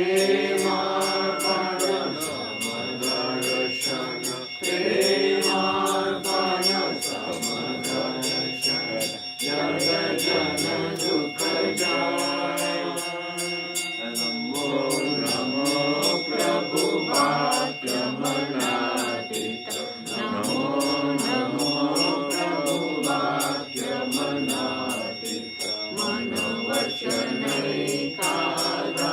प्रेमार्पण समदर्शन प्रेमार्पण समदर्शन जग जन दुख जाय नमो नमो प्रभु वाक्य मनातीत नमो नमो प्रभु वाक्य मनातीत मन वचन एकाधार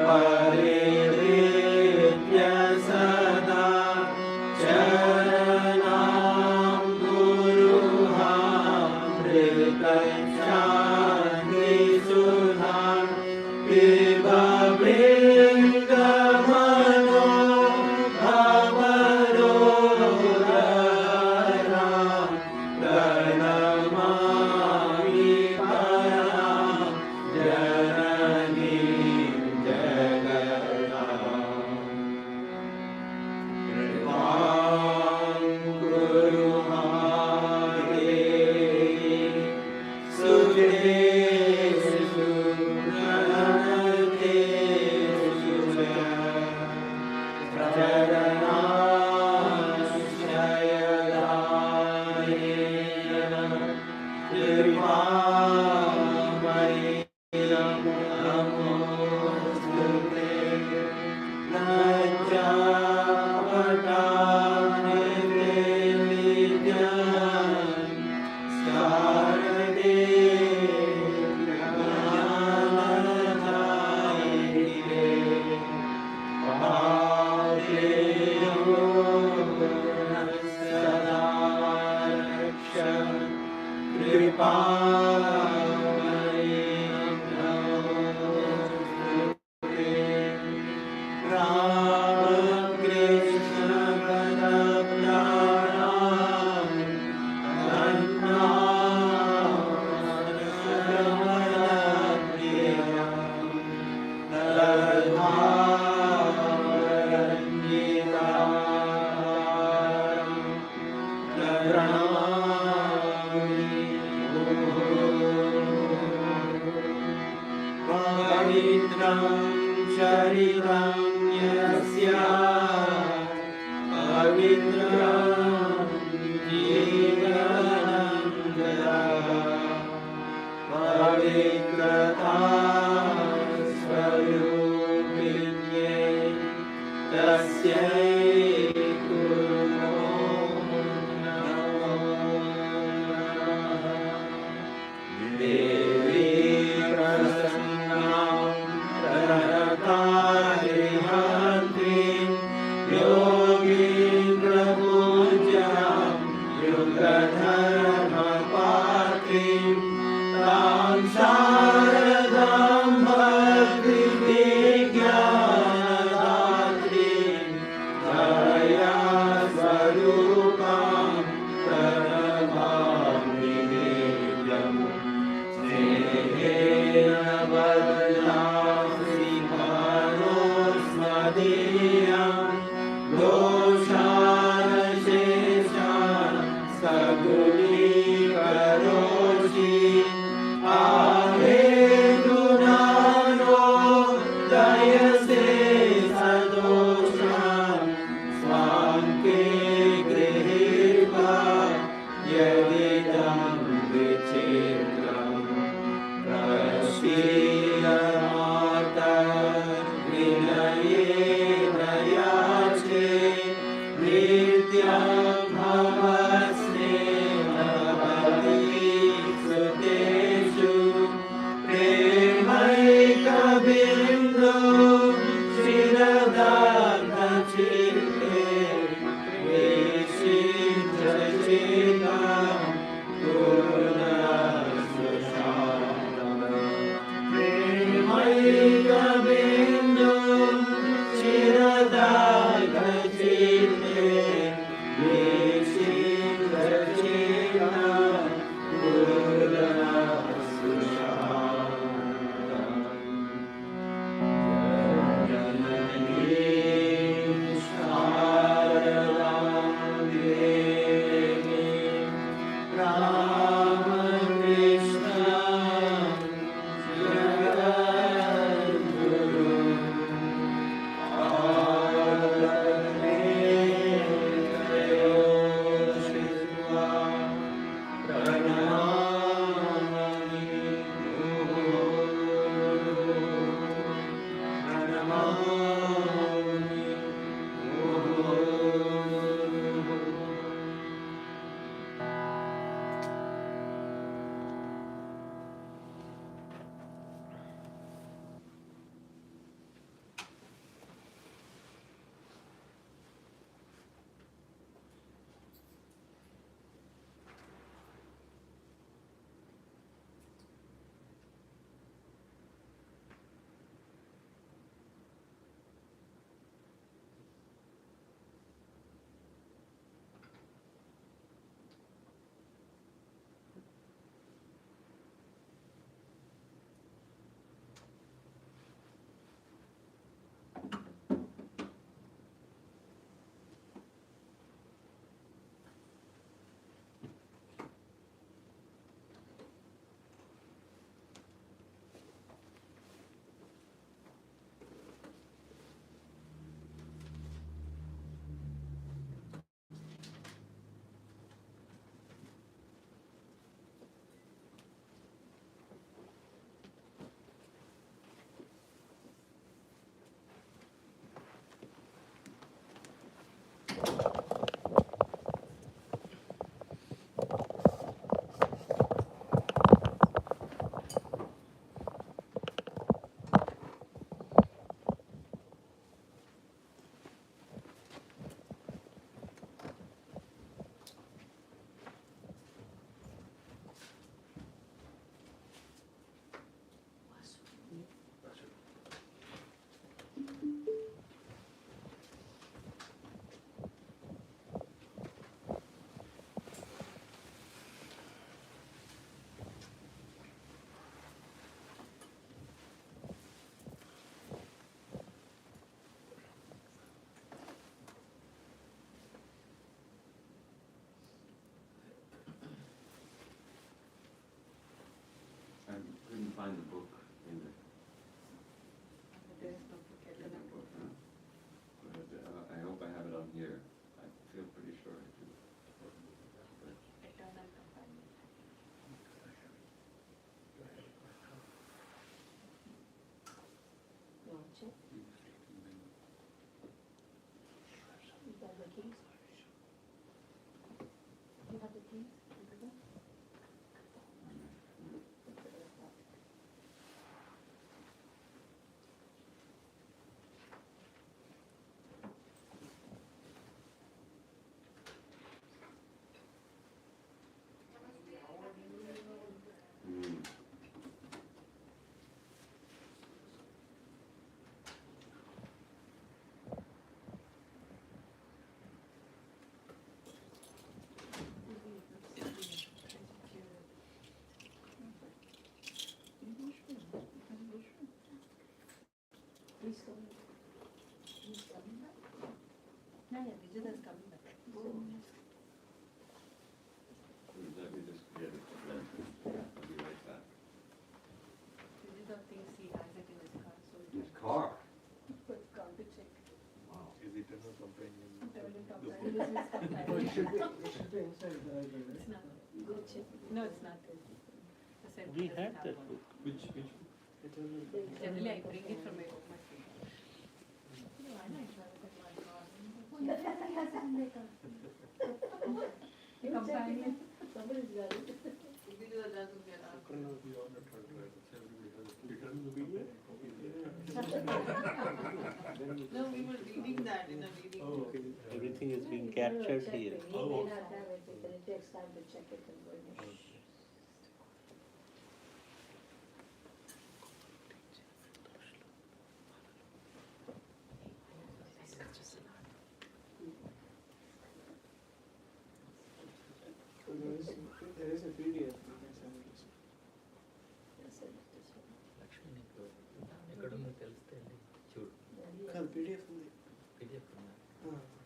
परिहृत्य सदा चरणां गुरुहामृतशान्तिसुधां पिबवृन्दमनो भवरोदरां प्रणमामि परां जननीं जगदाम्। कृपां कुरु मादेवी सुखेषु प्रणतेषु च चरणाश्रयदायेन कृपामयि नमोऽस्तुते। लज्जापटानिते विद्यान् स्कारते ज्ञानदायिते पापेयो सदा रक्ष कृपामयि नमोऽस्तुते। रामकृष्ण पदप्राणां धन्नामश्रवणप्रियं दधारण्यिकाकारं प्रणमामि पवित्रं चरितं यस्य पवित्रं जीवनं ददाति पवित्रता स्वरूपिण्यै तस्यै कुर्मो नमो नमः। देवी प्रसन्नां प्रणतारिहन्त्रीं योगीन्द्रपूज्यां युगधर्मपात्रीं तां शारदां भक्तिविज्ञानदात्रीं here. I feel pretty sure I do. Eternal companion. You want to check? You got the keys? You have the keys? Mm. He's coming. He's coming back. Yeah, Vijay is coming back. Let me just get it. I'll be right back. Vijay thinks he has it in his car, so he His car? put car to check. Wow. Is it a companion? Eternal companion is his companion. It should be inside the library, It's right? not. Go check. No, it's not. The center We doesn't had have that one. book. Which? Generally, I bring it from my home. No, I know it's not in my car. The companion. Somebody's got it. Vijay doesn't get out. No, we were reading that in a reading. Oh, okay. Everything is being captured here. He may not have it because it takes time to check it and bring it. So there is a PDF, you can send it. Yes, it is. Lakshmi నీకు ఎక్కడుందో తెలుస్తుంది చూడు కాదు PDF ఉంది PDF ఉందా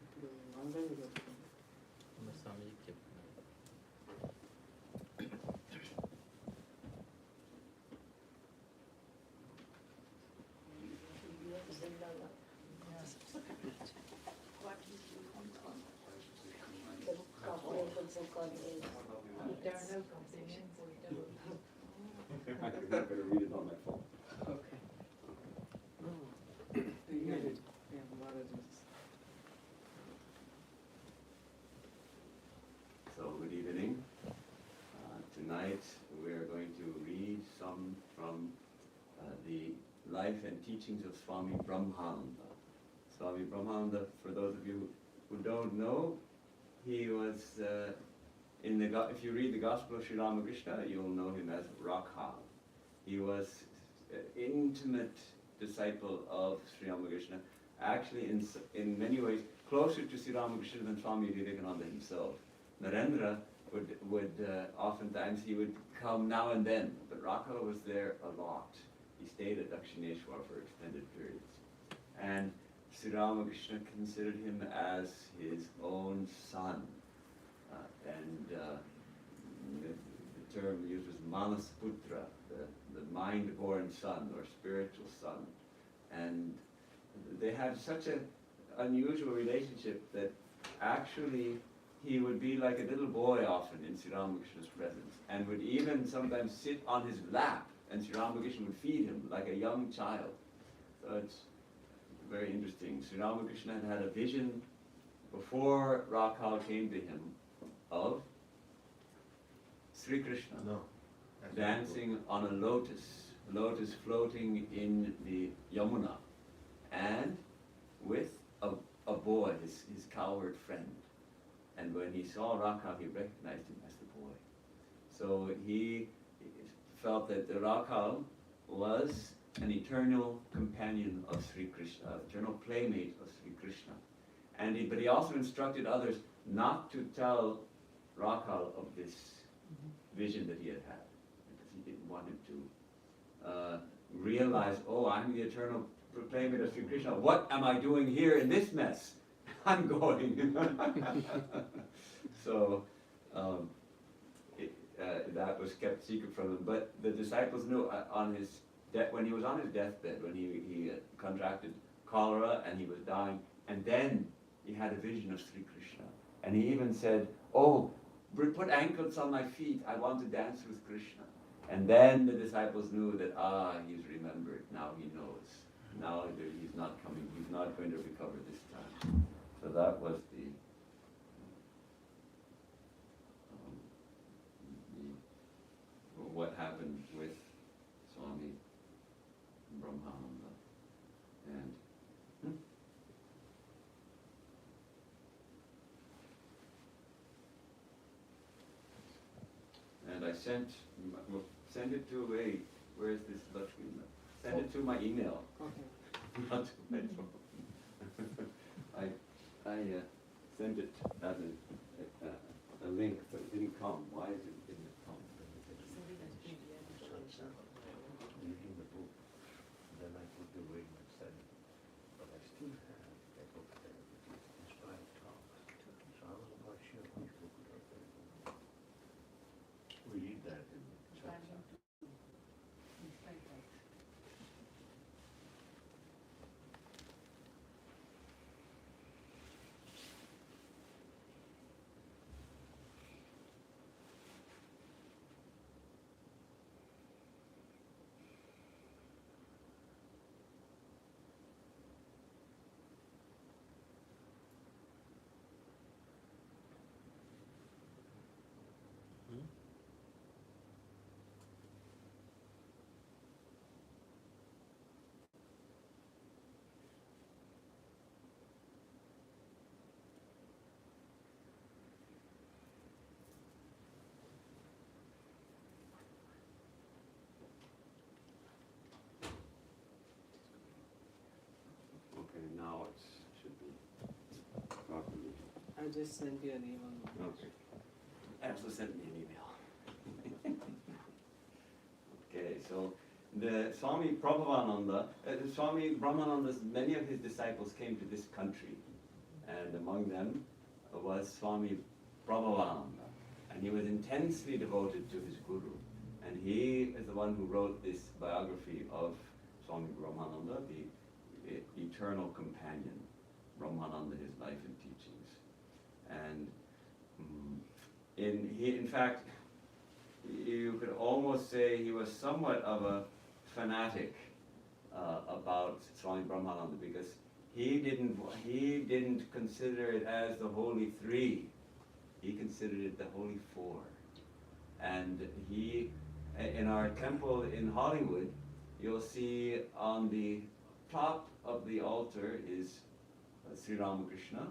ఇప్పుడు ఆన్లైన్లో దొరుకుతుంది ఉన్న స్వామీజీకి చెప్తున్నాను The comprehensive book on his eternal companion portable. I'm not gonna read it on my phone. Okay. Yeah, Maharajas. So, good evening. Tonight we are going to read some from the life and teachings of Swami Brahmananda. Swami Brahmananda, for those of you who don't know, he was if you read the Gospel of Sri Ramakrishna, you'll know him as Rakhal. He was an intimate disciple of Sri Ramakrishna, actually in many ways closer to Sri Ramakrishna than Swami Vivekananda himself. Narendra would oftentimes he would come now and then, but Rakhal was there a lot. He stayed at Dakshineshwar for extended periods. And Sri Ramakrishna considered him as his own son. The term used was Manasputra, the mind-born son or spiritual son. And they had such an unusual relationship that actually he would be like a little boy often in Sri Ramakrishna's presence and would even sometimes sit on his lap and Sri Ramakrishna would feed him like a young child. So it's very interesting. Sri Ramakrishna had a vision before Rakhal came to him of Sri Krishna dancing on a lotus floating in the Yamuna, and with a boy, his cowherd friend. And when he saw Rakhal, he recognized him as the boy. So he felt that the Rakhal was an eternal companion of Sri Krishna, eternal playmate of Sri Krishna. But he also instructed others not to tell Rakhal of this vision that he had had, because he didn't want him to realize, oh, I'm the eternal playmate of Sri Krishna. What am I doing here in this mess? I'm going. So that was kept secret from him. But the disciples knew when he was on his deathbed, when he contracted cholera and he was dying, and then he had a vision of Sri Krishna. And he even said, oh, put ankles on my feet, I want to dance with Krishna. And then the disciples knew that, he's remembered, now he knows. Now he's not coming, he's not going to recover this time. So that was what happened with Swami Brahmananda. And I sent it to where is this Lakshmi? Send it to my email. Okay. Not to my phone. I sent it as a link, but it didn't come. Why didn't it come? Reading the book, then I put the ring and sent it. But I still have a book there, which is Inspired Talks. So I wasn't quite sure which book it was. We read that in China. Okay, now it should be properly. I just sent you an email. Okay. Also sent me an email. Okay, so the Swami Prabhavananda, Swami Brahmananda's, many of his disciples came to this country, and among them was Swami Prabhavananda, and he was intensely devoted to his guru, and he is the one who wrote this biography of Swami Brahmananda, the eternal companion, Brahmananda, his life and teachings. And in fact, you could almost say he was somewhat of a fanatic about Swami Brahmananda, because he didn't consider it as the Holy Three. He considered it the Holy Four. And he, in our temple in Hollywood, you'll see on the top of the altar is Sri Ramakrishna,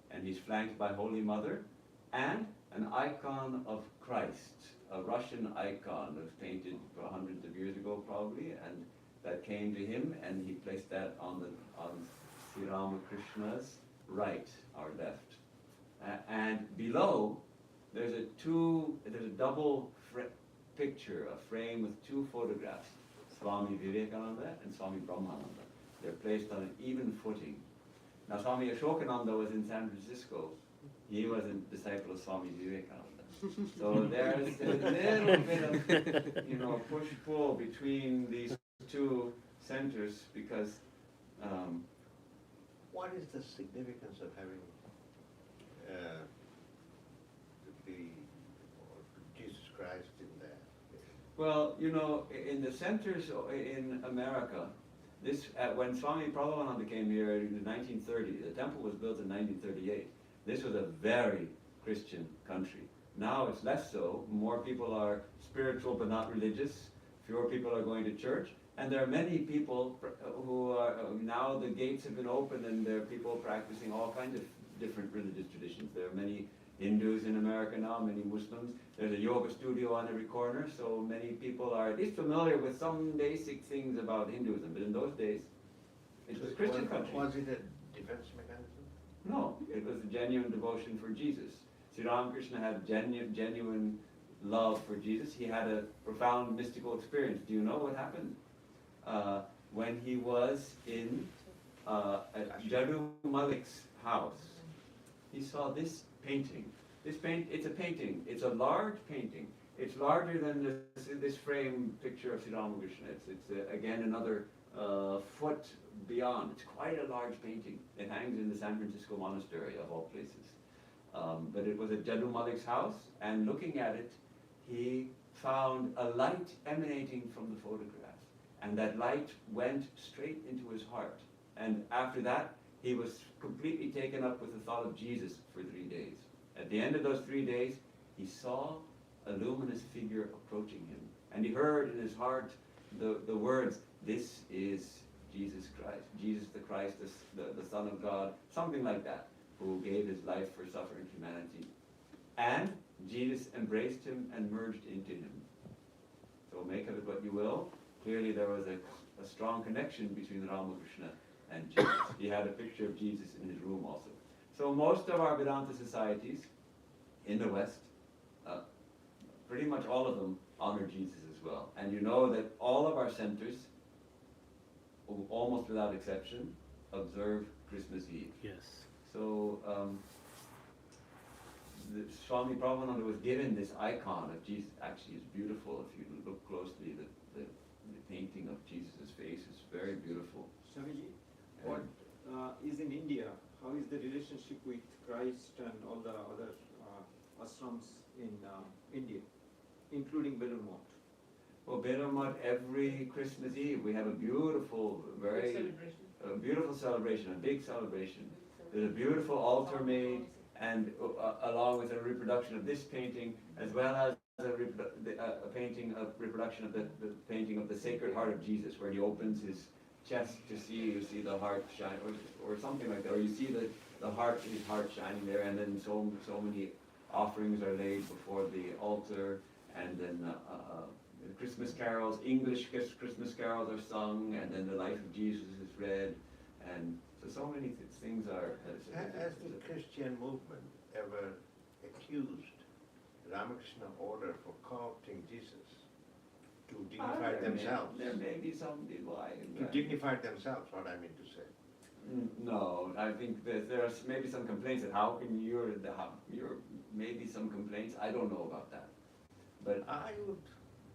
and he's flanked by Holy Mother, and an icon of Christ, a Russian icon that was painted hundreds of years ago probably, and that came to him, and he placed that on Sri Ramakrishna's right, our left. And below, there's a double picture, a frame with two photographs, Swami Vivekananda and Swami Brahmananda. They're placed on an even footing. Now, Swami Ashokananda was in San Francisco. He was a disciple of Swami Vivekananda. So there's a little bit of, push-pull between these two centers, because What is the significance of having Jesus Christ in there? well, in the centers in America, when Swami Prabhavananda came here in 1930, the temple was built in 1938. This was a very Christian country. Now it's less so. More people are spiritual but not religious. Fewer people are going to church. And there are many people who are, now the gates have been opened, and there are people practicing all kinds of different religious traditions. There are many Hindus in America now, many Muslims. There's a yoga studio on every corner, so many people are at least familiar with some basic things about Hinduism. But in those days, it was a Christian country. Was it a defense mechanism? No, it was a genuine devotion for Jesus. Sri Ramakrishna had genuine love for Jesus. He had a profound mystical experience. Do you know what happened? When he was in Jadu Malik's house, he saw this painting. It's a painting. It's a large painting. It's larger than this frame picture of Sri Ramakrishna. It's again another foot beyond. It's quite a large painting. It hangs in the San Francisco Monastery, of all places. But it was at Jaddu Malik's house, and looking at it, he found a light emanating from the photograph. And that light went straight into his heart. And after that, he was completely taken up with the thought of Jesus for 3 days. At the end of those 3 days, he saw a luminous figure approaching him. And he heard in his heart the words, "This is Jesus Christ, Jesus the Christ, the Son of God," something like that, who gave his life for suffering humanity. And Jesus embraced him and merged into him. So make of it what you will. Clearly there was a strong connection between Ramakrishna and Jesus. He had a picture of Jesus in his room also. So most of our Vedanta societies in the West, pretty much all of them honor Jesus as well. And you know that all of our centers, almost without exception, observe Christmas Eve. Yes. So the Swami Prabhupada was given this icon of Jesus. Actually, it's beautiful. If you look closely, the painting of Jesus' face is very beautiful. Swamiji, what is in India? How is the relationship with Christ and all the other ashrams in India, including Belur Math? Well, Bedamot, every Christmas Eve we have a beautiful, beautiful celebration, a big celebration. There's a beautiful altar made, and along with a reproduction of this painting, as well as a painting of reproduction of the painting of the Sacred Heart of Jesus, where he opens his chest to see, you see the heart shine, or something like that, or you see the heart, his heart shining there, and then so many offerings are laid before the altar, and then Christmas carols, English Christmas carols are sung, and then the life of Jesus is read, and so many things are. Has the Christian movement ever accused Ramakrishna order for co-opting Jesus to dignify themselves? There may be some lie. To dignify themselves, what I mean to say. No, I think that there's maybe some complaints that how can you're maybe some complaints. I don't know about that, but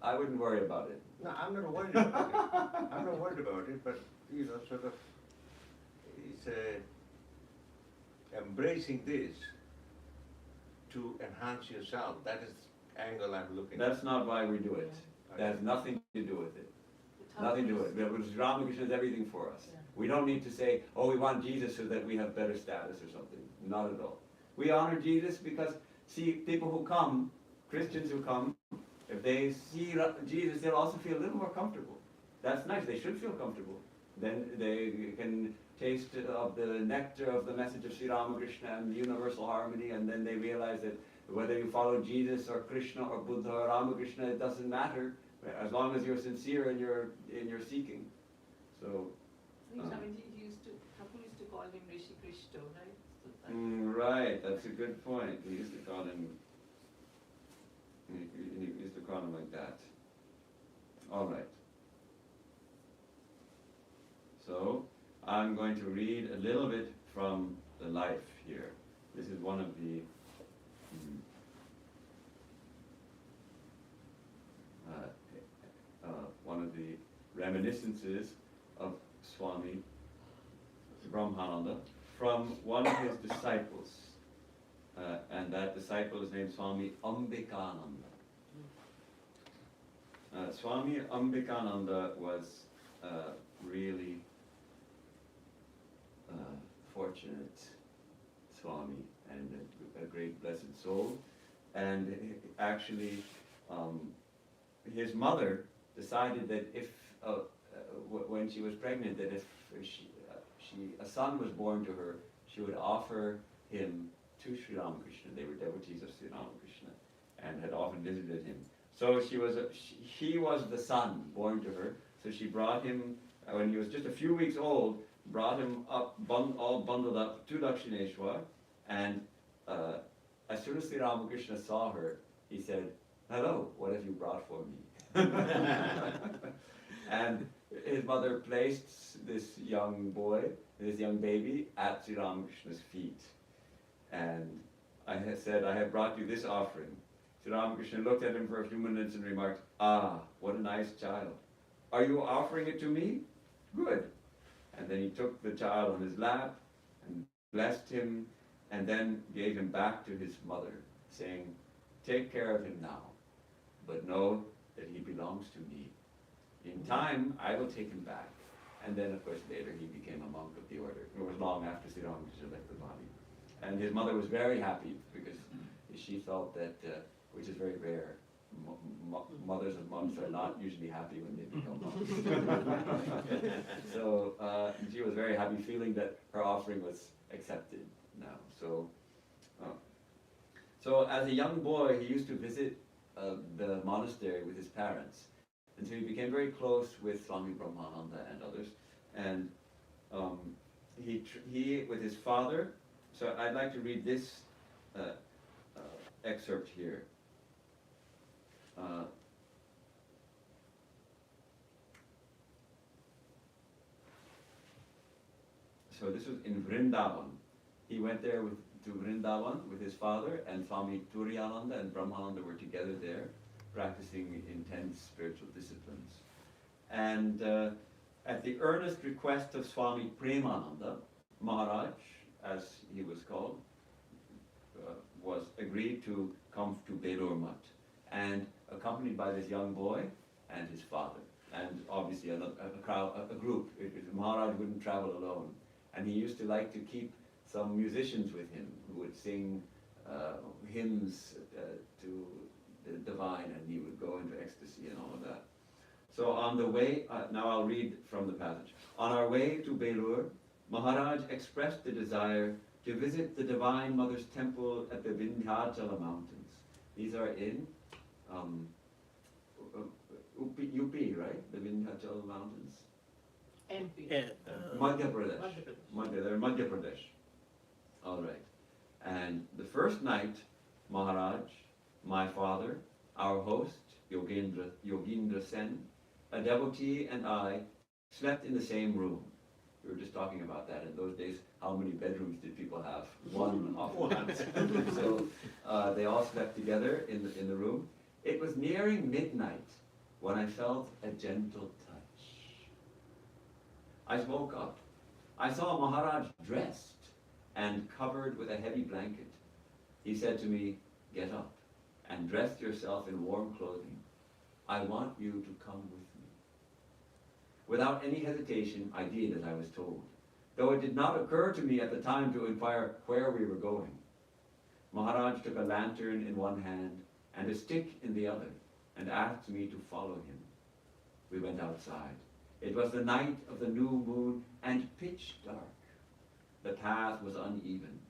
I wouldn't worry about it. No, I'm not worried about it. I'm not worried about it, but sort of, it's embracing this to enhance yourself. That is the angle I'm looking at. That's not why we do it. That has nothing to do with it. Nothing to do with it. Because Ramakrishna is everything for us. Yeah. We don't need to say, oh, we want Jesus so that we have better status or something. Not at all. We honor Jesus because, see, people who come, Christians who come, if they see Jesus, they'll also feel a little more comfortable. That's nice. They should feel comfortable. Then they can taste of the nectar of the message of Sri Ramakrishna and the universal harmony, and then they realize that whether you follow Jesus or Krishna or Buddha or Ramakrishna, it doesn't matter, as long as you're sincere in your seeking. So. Swamiji used to call him Rishi Krishna, right? So Right. That's a good point. He used to call him. He used to call him like that. All right. So I'm going to read a little bit from the life here. This is one of the reminiscences of Swami Brahmananda from one of his disciples. And that disciple is named Swami Ambikananda. Swami Ambikananda was really fortunate Swami and a great blessed soul. And actually, his mother decided that if, when she was pregnant, that if a son was born to her, she would offer him to Sri Ramakrishna. They were devotees of Sri Ramakrishna and had often visited him. So he was the son born to her. So she brought him, when he was just a few weeks old, brought him up, all bundled up to Dakshineshwar, and as soon as Sri Ramakrishna saw her, he said, "Hello, what have you brought for me?" And his mother placed this young boy, this young baby, at Sri Ramakrishna's feet. And I said, "I have brought you this offering." Sri Ramakrishna looked at him for a few minutes and remarked, "Ah, what a nice child. Are you offering it to me?" good. And then he took the child on his lap and blessed him, and then gave him back to his mother, saying, take care of him now, but know that he belongs to me. In time, I will take him back. And then, of course, later he became a monk of the order. It was long after Sri Ramakrishna left the body. And his mother was very happy because she felt that, which is very rare, mothers of monks are not usually happy when they become monks. So she was very happy, feeling that her offering was accepted now. So as a young boy, he used to visit the monastery with his parents. And so he became very close with Swami Brahmananda and others. And he, with his father, so I'd like to read this excerpt here. So this was in Vrindavan. He went there to Vrindavan with his father, and Swami Turiyananda and Brahmananda were together there, practicing intense spiritual disciplines. And at the earnest request of Swami Premananda, Maharaj, as he was called, was agreed to come to Belur Mutt, and accompanied by this young boy and his father, and obviously a group. Maharaj wouldn't travel alone, and he used to like to keep some musicians with him who would sing hymns to the divine, and he would go into ecstasy and all of that. So on the way, now I'll read from the passage. On our way to Belur, Maharaj expressed the desire to visit the Divine Mother's temple at the Vindhyachala mountains. These are in UP, right? The Vindhyachala mountains? MP. Yeah, Madhya Pradesh. They're in Madhya Pradesh. All right. And the first night, Maharaj, my father, our host, Yogendra Sen, a devotee, and I slept in the same room. We were just talking about that. In those days, how many bedrooms did people have? One oftentimes. So they all slept together in the room. It was nearing midnight when I felt a gentle touch. I woke up. I saw Maharaj dressed and covered with a heavy blanket. He said to me, get up and dress yourself in warm clothing. I want you to come with me. Without any hesitation, I did as I was told, though it did not occur to me at the time to inquire where we were going. Maharaj took a lantern in one hand and a stick in the other, and asked me to follow him. We went outside. It was the night of the new moon and pitch dark. The path was uneven.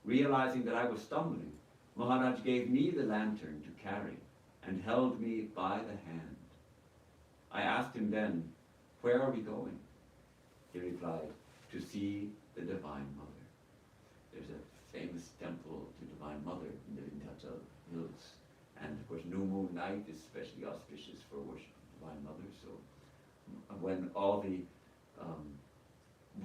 Realizing that I was stumbling, Maharaj gave me the lantern to carry and held me by the hand. I asked him then, where are we going? He replied, to see the Divine Mother. There's a famous temple to Divine Mother in the Vindhyachal hills. And of course, new moon night is especially auspicious for worship of Divine Mother. So when all the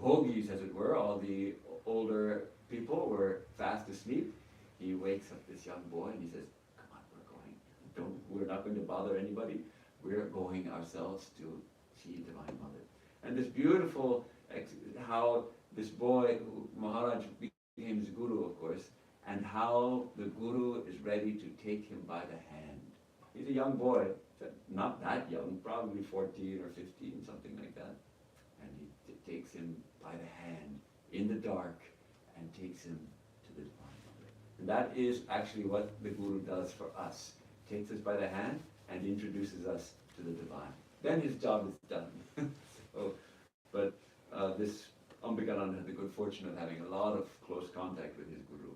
bhogis, as it were, all the older people were fast asleep, he wakes up this young boy and he says, come on, we're not going to bother anybody. We're going ourselves to see Divine Mother. And this beautiful, how this boy, Maharaj became his guru, of course, and how the guru is ready to take him by the hand. He's a young boy, not that young, probably 14 or 15, something like that. And he takes him by the hand in the dark and takes him to the Divine Mother. And that is actually what the guru does for us. Takes us by the hand and introduces us to the divine. Then his job is done. But this Ambikananda had the good fortune of having a lot of close contact with his guru.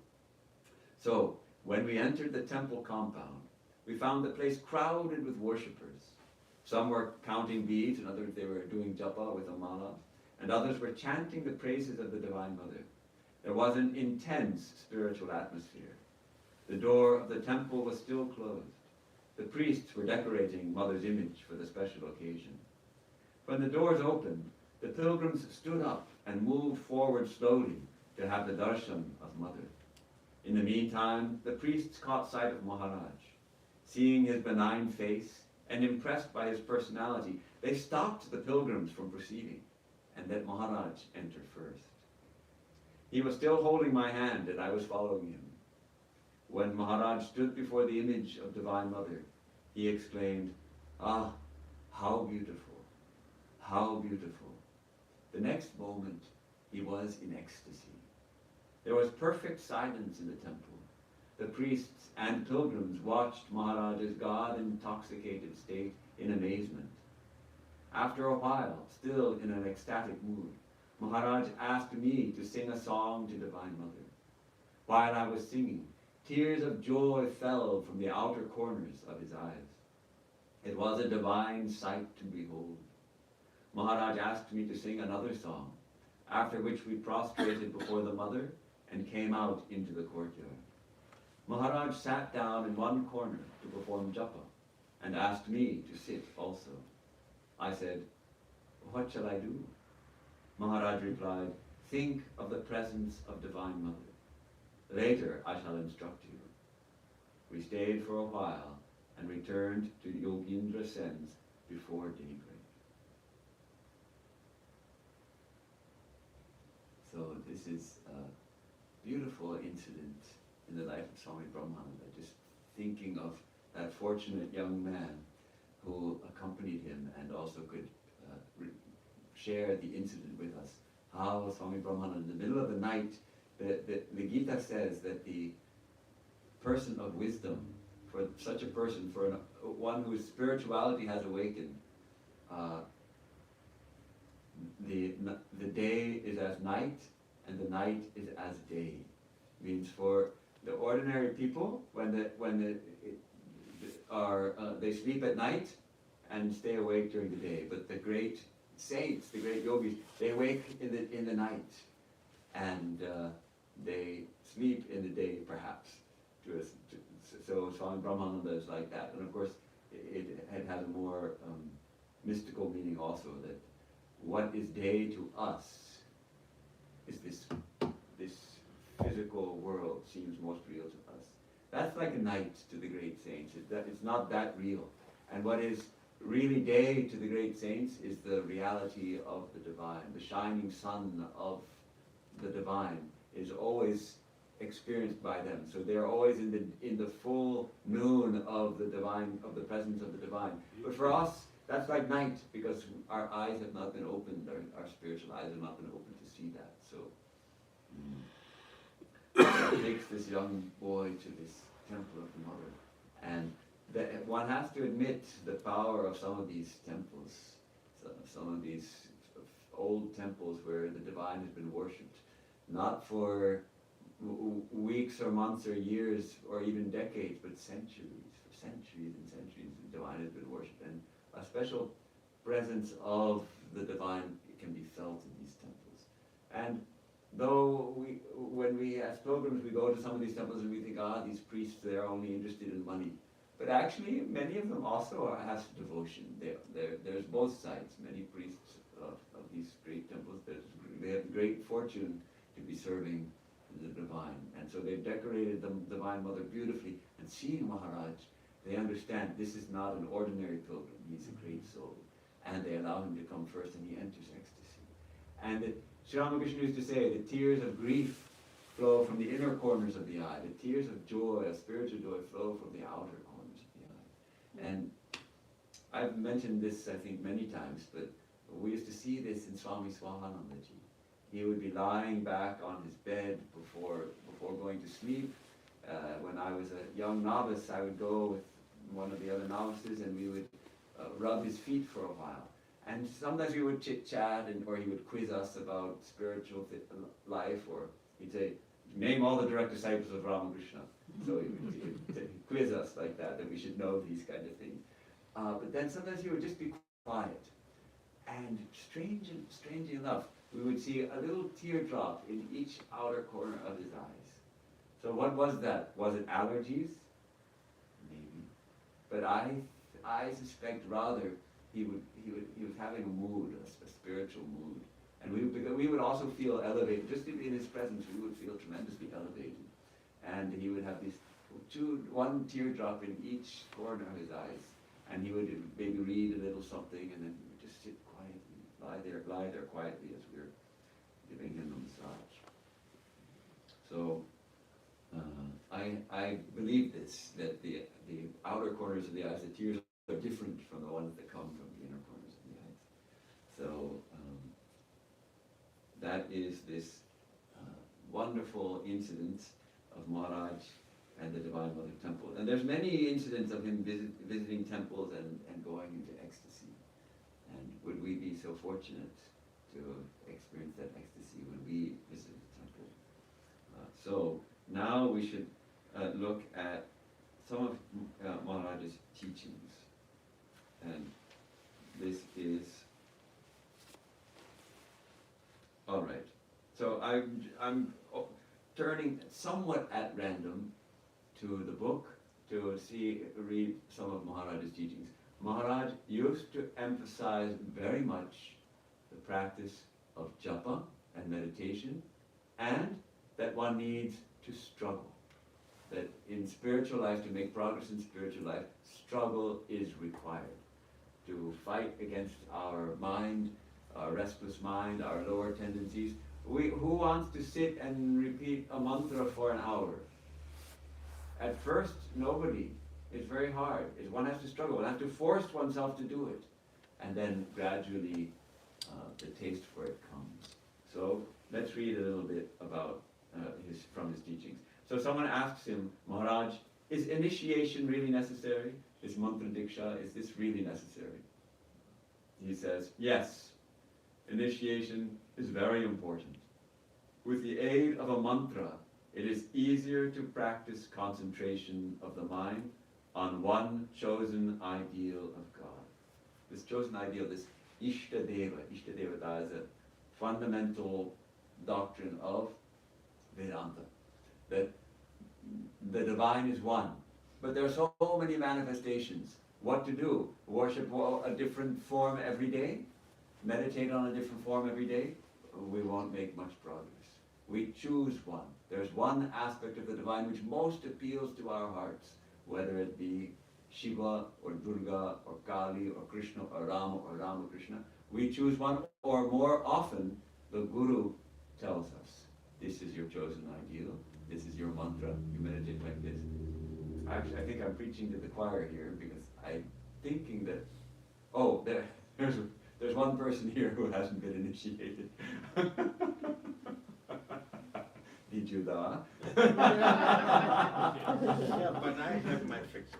So when we entered the temple compound, we found the place crowded with worshippers. Some were counting beads, and others they were doing japa with a mala, and others were chanting the praises of the Divine Mother. There was an intense spiritual atmosphere. The door of the temple was still closed. The priests were decorating Mother's image for the special occasion. When the doors opened, the pilgrims stood up and moved forward slowly to have the darshan of Mother. In the meantime, the priests caught sight of Maharaj. Seeing his benign face and impressed by his personality, they stopped the pilgrims from proceeding. and let Maharaj enter first. He was still holding my hand and I was following him. When Maharaj stood before the image of Divine Mother, he exclaimed, "Ah, how beautiful, how beautiful." The next moment, he was in ecstasy. There was perfect silence in the temple. The priests and pilgrims watched Maharaj's God-intoxicated state in amazement. After a while, still in an ecstatic mood, Maharaj asked me to sing a song to Divine Mother. While I was singing, tears of joy fell from the outer corners of his eyes. It was a divine sight to behold. Maharaj asked me to sing another song, after which we prostrated before the Mother and came out into the courtyard. Maharaj sat down in one corner to perform japa and asked me to sit also. I said, "What shall I do?" Maharaj replied, "Think of the presence of Divine Mother. Later I shall instruct you." We stayed for a while and returned to Yogindra Sen's before daybreak. So this is a beautiful incident in the life of Swami Brahmananda, just thinking of that fortunate young man who accompanied him and also could share the incident with us. How Swami Brahmananda, in the middle of the night, the Gita says that the person of wisdom, for such a person, for one whose spirituality has awakened, the day is as night and the night is as day. Means for the ordinary people, they sleep at night and stay awake during the day. But the great saints, the great yogis, they wake in the night and they sleep in the day, perhaps. So Swami Brahmananda is like that, and of course it has a more mystical meaning also, that what is day to us is this physical world seems most real to us. That's like a night to the great saints. It's not that real. And what is really day to the great saints is the reality of the divine. The shining sun of the divine is always experienced by them. So they're always in the full noon of the divine, of the presence of the divine. But for us, that's like night, because our eyes have not been opened, our spiritual eyes have not been opened to see that. So it takes this young boy to this temple of the Mother, and one has to admit the power of some of these temples, some of these old temples where the divine has been worshipped, not for weeks or months or years or even decades, but centuries. For centuries and centuries, the divine has been worshipped, and a special presence of the divine can be felt in these temples. And though when we as pilgrims, we go to some of these temples and we think, these priests, they're only interested in money. But actually, many of them also have devotion. There's both sides. Many priests of these great temples, they have great fortune to be serving the divine. And so they've decorated the Divine Mother beautifully. And seeing Maharaj, they understand this is not an ordinary pilgrim. He's a great soul. And they allow him to come first, and he enters ecstasy. And Sri Ramakrishna used to say, the tears of grief flow from the inner corners of the eye. The tears of joy, of spiritual joy, flow from the outer corners of the eye. And I've mentioned this, I think, many times, but we used to see this in Swami Swahanandaji. He would be lying back on his bed before going to sleep. When I was a young novice, I would go with one of the other novices, and we would rub his feet for a while. And sometimes we would chit-chat, or he would quiz us about spiritual life, or he'd say, name all the direct disciples of Ramakrishna. So he would quiz us like that we should know these kind of things. But then sometimes he would just be quiet. And strangely enough, we would see a little teardrop in each outer corner of his eyes. So what was that? Was it allergies? Maybe. But I suspect rather he was having a mood, a spiritual mood. And we would also feel elevated. Just in his presence, we would feel tremendously elevated. And he would have one teardrop in each corner of his eyes. And he would maybe read a little something, and then he would just sit quietly, lie there quietly as we're giving him a massage. So I believe this, that the outer corners of the eyes, the tears are different from the ones that come from the inner corners of the eyes. So that is this wonderful incident of Maharaj and the Divine Mother Temple. And there's many incidents of him visiting temples and going into ecstasy. And would we be so fortunate to experience that ecstasy when we visit the temple? So now we should look at some of Maharaj's teachings. And this is, all right. So I'm turning somewhat at random to the book to read some of Maharaj's teachings. Maharaj used to emphasize very much the practice of japa and meditation, and that one needs to struggle. That in spiritual life, to make progress in spiritual life, struggle is required. To fight against our mind, our restless mind, our lower tendencies. Who wants to sit and repeat a mantra for an hour? At first, nobody. It's very hard. One has to struggle. One has to force oneself to do it. And then gradually the taste for it comes. So let's read a little bit about from his teachings. So someone asks him, Maharaj, is initiation really necessary? Is mantra diksha, is this really necessary? He says, yes, initiation is very important. With the aid of a mantra, it is easier to practice concentration of the mind on one chosen ideal of God. This chosen ideal, this Ishtadeva is a fundamental doctrine of Vedanta, that the divine is one. But there are so many manifestations. What to do? Worship a different form every day? Meditate on a different form every day? We won't make much progress. We choose one. There's one aspect of the divine which most appeals to our hearts, whether it be Shiva or Durga or Kali or Krishna or Ramakrishna. We choose one, or more often, the Guru tells us, this is your chosen ideal, this is your mantra, you meditate like this. Actually, I think I'm preaching to the choir here because I'm thinking that, there's one person here who hasn't been initiated. Did you da? Yeah, but I have my fix.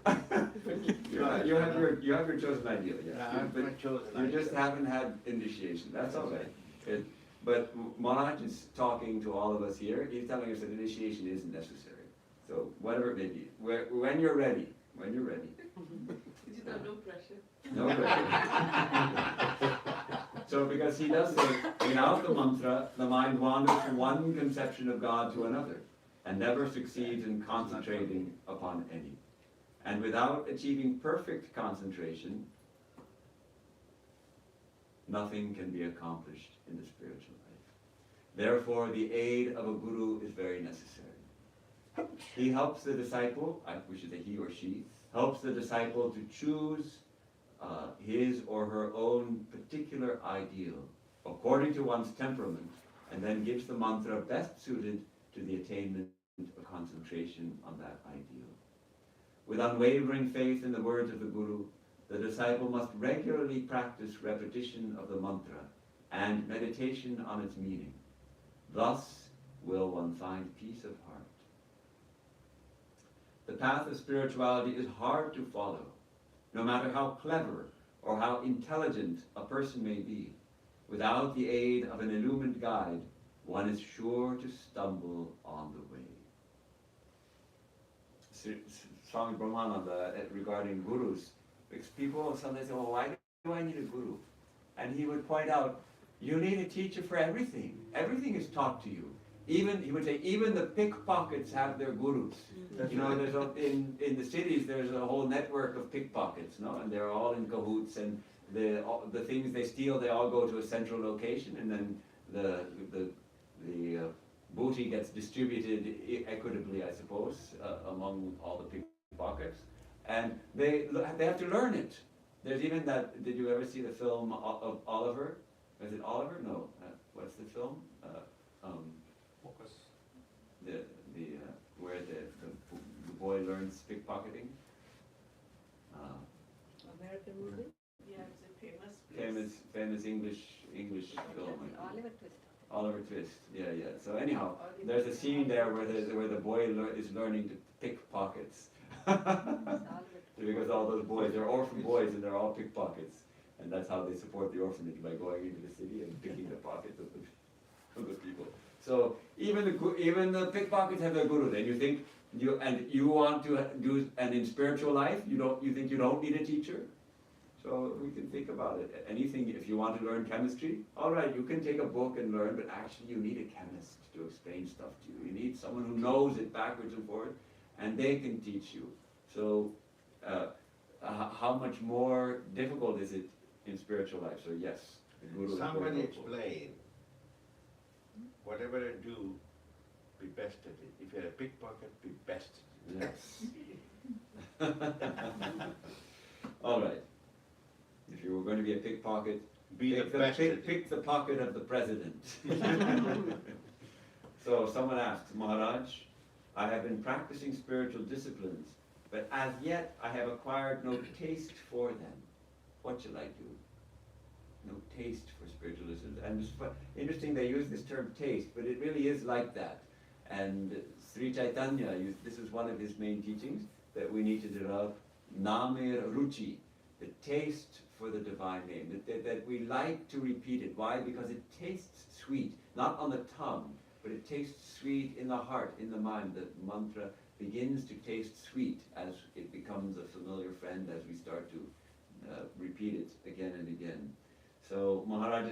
You have your chosen ideal, yeah. Yeah, I have my chosen You just ideal. haven't had initiation. That's all right. But Maharaj is talking to all of us here. He's telling us that initiation isn't necessary. So whatever it may be, when you're ready, No pressure. no pressure. So because he does say, without the mantra, the mind wanders from one conception of God to another, and never succeeds in concentrating upon any. And without achieving perfect concentration, nothing can be accomplished in the spiritual life. Therefore, the aid of a guru is very necessary. He helps the disciple, we should say he or she, helps the disciple to choose his or her own particular ideal according to one's temperament, and then gives the mantra best suited to the attainment of concentration on that ideal. With unwavering faith in the words of the Guru, the disciple must regularly practice repetition of the mantra and meditation on its meaning. Thus will one find peace of heart. The path of spirituality is hard to follow, no matter how clever or how intelligent a person may be. Without the aid of an illumined guide, one is sure to stumble on the way. Swami Brahmananda, regarding gurus, because people sometimes say, well, why do I need a guru? And he would point out, you need a teacher for everything. Everything is taught to you. Even, he would say, even the pickpockets have their gurus. You know, there's in the cities, there's a whole network of pickpockets, no? And they're all in cahoots, and the things they steal, they all go to a central location, and then the booty gets distributed equitably, I suppose, among all the pickpockets. And they have to learn it. There's even that, did you ever see the film of Oliver? is it Oliver? No. What's the film? Focus. Where the boy learns pickpocketing. American movie? Yeah, it's a famous place. Famous English film. Oliver Twist. Oliver Twist. Yeah. So anyhow, there's a scene there where the boy is learning to pick pockets. Because all those boys, they're orphan boys and they're all pickpockets. And that's how they support the orphanage, by going into the city and picking the pockets of the people. So even the pickpockets have their guru. Then you think you want to do, and in spiritual life you think you don't need a teacher. So we can think about it. Anything, if you want to learn chemistry, all right, you can take a book and learn, but actually you need a chemist to explain stuff to you. You need someone who knows it backwards and forwards, and they can teach you. So how much more difficult is it in spiritual life? So yes, the guru is very Somebody helpful. explain, whatever you do, be best at it. If you're a pickpocket, be best at it. Yes. All right. If you were going to be a pickpocket, Be the best at it. pick the pocket of the president. So someone asks, Maharaj, I have been practicing spiritual disciplines, but as yet I have acquired no taste for them. What shall I do? No taste for spiritual disciplines. And it's interesting they use this term taste, but it really is like that. And Sri Chaitanya, this is one of his main teachings, that we need to develop namir ruchi, the taste for the divine name, that we like to repeat it. Why? Because it tastes sweet, not on the tongue, but it tastes sweet in the heart, in the mind. The mantra begins to taste sweet as it becomes a familiar friend, as we start to repeat it again and again. So Maharaj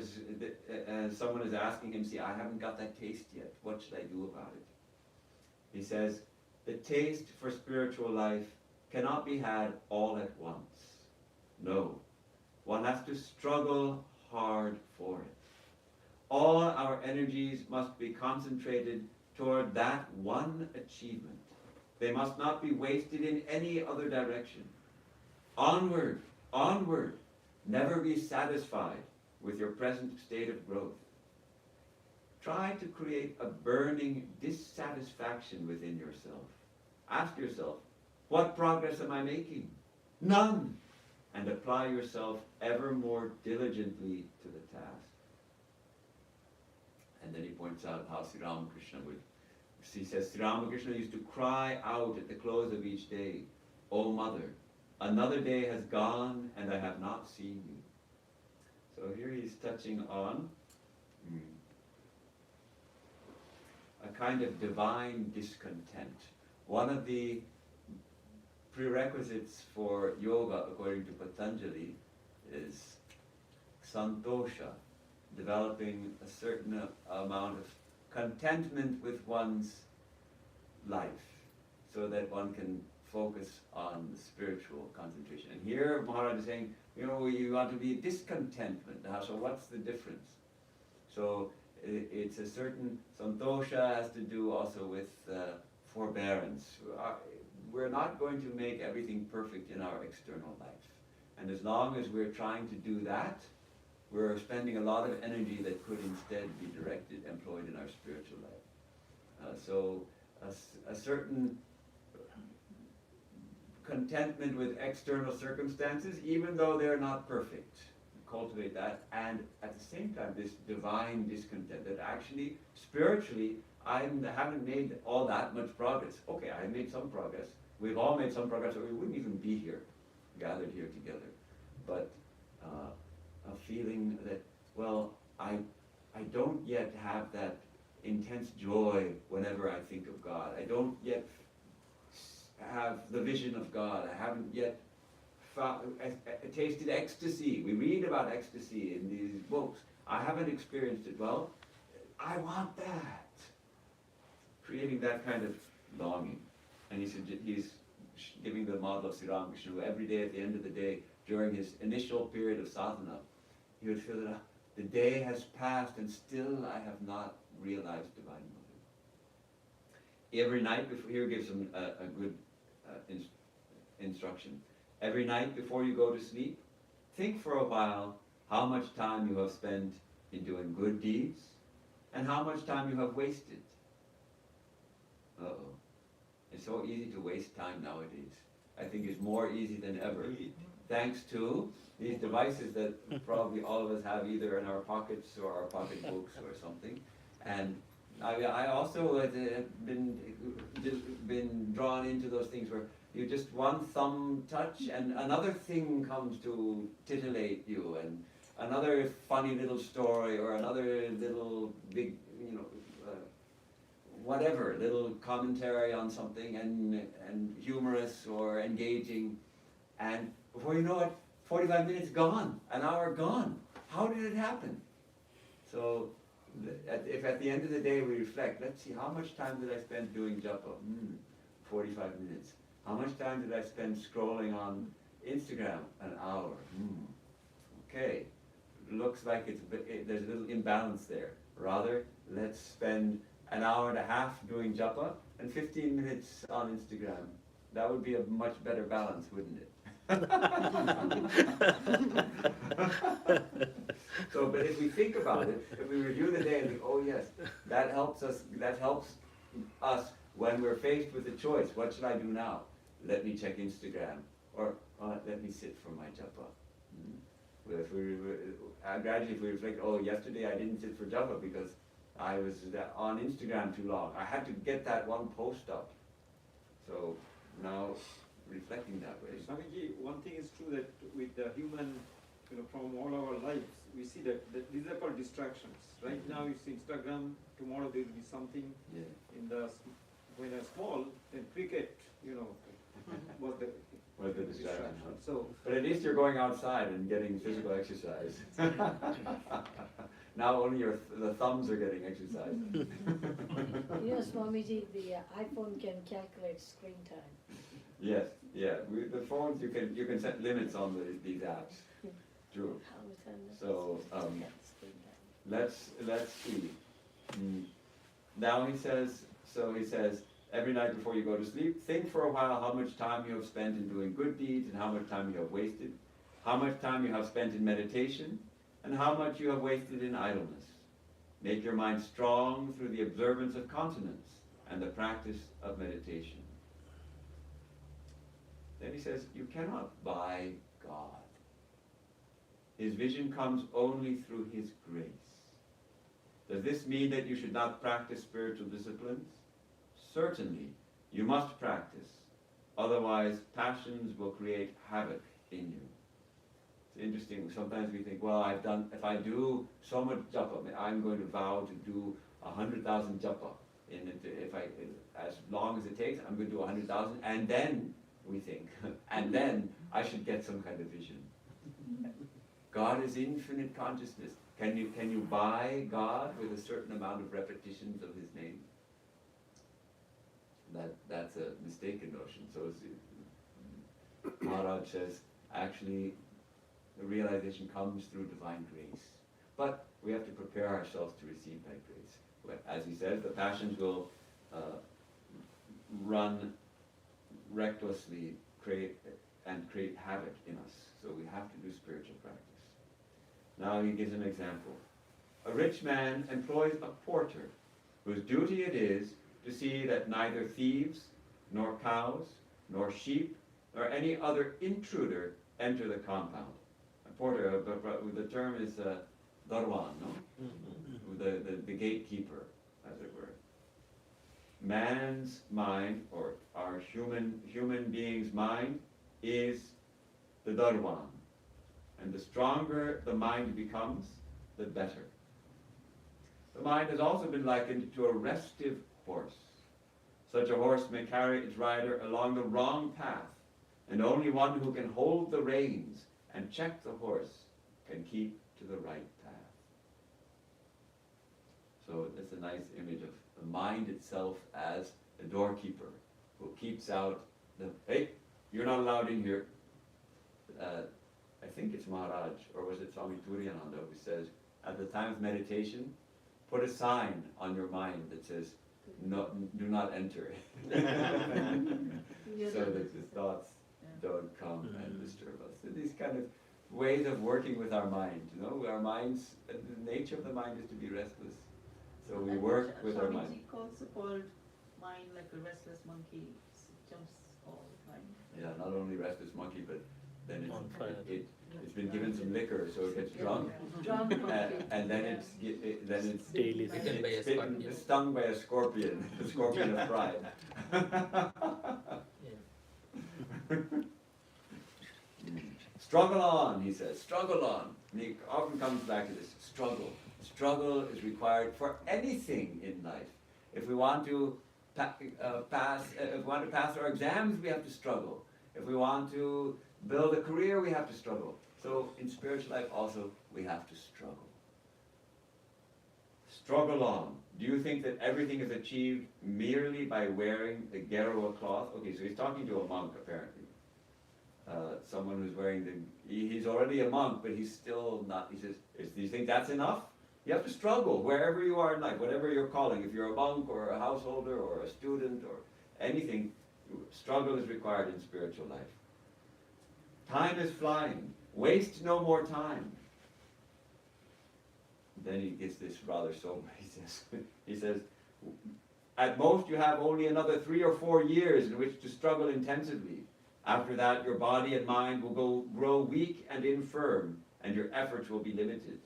someone is asking him, see, I haven't got that taste yet. What should I do about it? He says, the taste for spiritual life cannot be had all at once. No, one has to struggle hard for it. All our energies must be concentrated toward that one achievement. They must not be wasted in any other direction. Onward, onward. Never be satisfied with your present state of growth. Try to create a burning dissatisfaction within yourself. Ask yourself, what progress am I making? None. And apply yourself ever more diligently to the task. And then he points out how Sri Ramakrishna he says, Sri Ramakrishna used to cry out at the close of each day, O Mother, another day has gone and I have not seen you. So here he's touching on a kind of divine discontent. One of the prerequisites for yoga, according to Patanjali, is santosha, developing a certain amount of contentment with one's life, so that one can focus on the spiritual concentration. And here Maharaj is saying, you want to be discontentment. Now, so what's the difference? So it's a certain santosha has to do also with forbearance. We're not going to make everything perfect in our external life. And as long as we're trying to do that, we're spending a lot of energy that could instead be employed in our spiritual life. So a certain contentment with external circumstances, even though they're not perfect. Cultivate that, and at the same time, this divine discontent that actually, spiritually, I haven't made all that much progress. Okay, I made some progress. We've all made some progress, or we wouldn't even be here, gathered here together. But a feeling that, well, I don't yet have that intense joy whenever I think of God. I don't yet have the vision of God. I haven't yet tasted ecstasy. We read about ecstasy in these books. I haven't experienced it. Well, I want that. Creating that kind of longing. And he's giving the model of Sri Ramakrishna, who every day at the end of the day, during his initial period of sadhana, he would feel that the day has passed and still I have not realized Divine Mother. Every night before, here gives him a good instruction. Every night before you go to sleep, think for a while how much time you have spent in doing good deeds, and how much time you have wasted. Uh-oh. It's so easy to waste time nowadays. I think it's more easy than ever. Thanks to these devices that probably all of us have either in our pockets or our pocketbooks or something. And I also have been drawn into those things where you just one thumb touch and another thing comes to titillate you, and another funny little story or another little big, whatever, little commentary on something and humorous or engaging, and before you know it, 45 minutes gone, an hour gone. How did it happen? So if at the end of the day we reflect, let's see, how much time did I spend doing japa? 45 minutes. How much time did I spend scrolling on Instagram? An hour. Okay, looks like there's a little imbalance there. Rather, let's spend an hour and a half doing japa and 15 minutes on Instagram. That would be a much better balance, wouldn't it? So, but if we think about it, if we review the day and think, oh yes, that helps us when we're faced with a choice. What should I do now? Let me check Instagram, or let me sit for my japa. Well, gradually if we reflect, oh, yesterday I didn't sit for japa because I was on Instagram too long. I had to get that one post up. So now reflecting that way. Swamiji, one thing is true that with the human, from all our lives, we see that these are called distractions. Right now you see Instagram, tomorrow there will be something in when they're small, then cricket, was the distraction. So, but at least you're going outside and getting physical exercise. Now only the thumbs are getting exercise. Swamiji, the iPhone can calculate screen time. Yes, yeah. The phones you can set limits on these apps. True. So let's see. Now he says. Every night before you go to sleep, think for a while how much time you have spent in doing good deeds and how much time you have wasted, how much time you have spent in meditation, and how much you have wasted in idleness. Make your mind strong through the observance of continence and the practice of meditation. Then he says, you cannot buy God. His vision comes only through His grace. Does this mean that you should not practice spiritual disciplines? Certainly, you must practice, otherwise passions will create havoc in you. It's interesting, sometimes we think, well, if I do so much japa, I'm going to vow to do 100,000 japa. As long as it takes, I'm going to do 100,000, and then we think, and then I should get some kind of vision. God is infinite consciousness. Can you buy God with a certain amount of repetitions of His name? That's a mistaken notion. So Maharaj says, actually, the realization comes through divine grace. But we have to prepare ourselves to receive that grace. As he says, the passions will run recklessly, create havoc in us. So we have to do spiritual practice. Now he gives an example. A rich man employs a porter, whose duty it is to see that neither thieves, nor cows, nor sheep, nor any other intruder enter the compound. A porter, the term is darwan, no? The gatekeeper, as it were. Man's mind, or our human being's mind, is the darwan. And the stronger the mind becomes, the better. The mind has also been likened to a restive horse. Such a horse may carry its rider along the wrong path, and only one who can hold the reins and check the horse can keep to the right path. So it's a nice image of the mind itself as the doorkeeper who keeps out hey, you're not allowed in here. I think it's Maharaj, or was it Swami Turiyananda, who says, at the time of meditation, put a sign on your mind that says, no, do not enter. So that the thoughts don't come and disturb us. So these kind of ways of working with our mind. You know, our minds, the nature of the mind is to be restless. So we work with our mind. Swamiji also called mind like a restless monkey, it jumps all the time. Yeah, not only restless monkey, but then On fire. it's been given some liquor, so it gets drunk. Drunk monkey. And then it's Daily. Bitten by a it's bitten, scorpion. it's stung by a scorpion, the scorpion of pride. Yeah. Struggle on, he says, struggle on. And he often comes back to this, struggle. Struggle is required for anything in life. If we want to pass our exams, we have to struggle. If we want to build a career, we have to struggle. So in spiritual life also, we have to struggle. Struggle on. Do you think that everything is achieved merely by wearing the Gerawa cloth? Okay, so he's talking to a monk, apparently. Someone who's wearing he's already a monk, but he's still not, he says, do you think that's enough? You have to struggle wherever you are in life, whatever you're calling. If you're a monk or a householder or a student or anything, struggle is required in spiritual life. Time is flying. Waste no more time. Then he gets this rather sober. He says, at most you have only another 3 or 4 years in which to struggle intensively. After that, your body and mind will grow weak and infirm, and your efforts will be limited.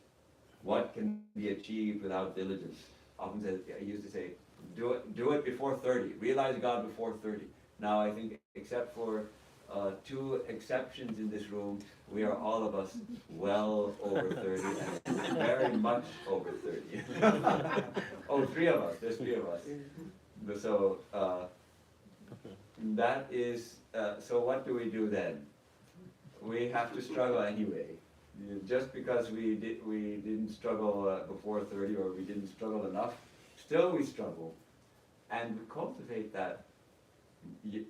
What can be achieved without diligence? Often says, I used to say, do it before 30. Realize God before 30. Now I think, except for 2 exceptions in this room, we are all of us well over 30 and very much over 30. Oh, 3 of us. There's 3 of us. So that is. So what do we do then? We have to struggle anyway. Just because we didn't struggle before 30 or we didn't struggle enough, still we struggle, and we cultivate that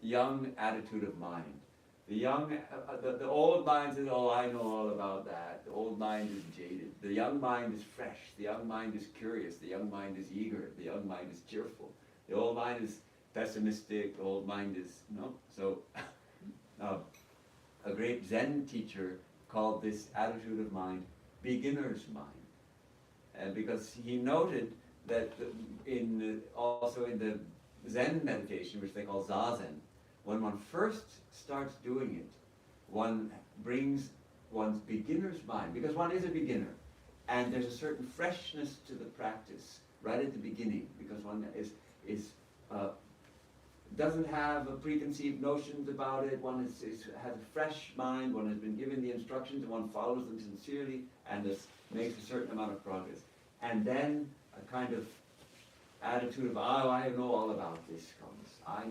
young attitude of mind. The old mind says, oh, I know all about that. The old mind is jaded. The young mind is fresh. The young mind is curious. The young mind is eager. The young mind is cheerful. The old mind is pessimistic. The old mind is, no. So a great Zen teacher called this attitude of mind beginner's mind. And because he noted that also in the Zen meditation, which they call Zazen, when one first starts doing it, one brings one's beginner's mind, because one is a beginner, and there's a certain freshness to the practice right at the beginning, because one doesn't have preconceived notions about it, one has a fresh mind, one has been given the instructions, and one follows them sincerely, and makes a certain amount of progress. And then a kind of attitude of, oh, I know all about this comes. I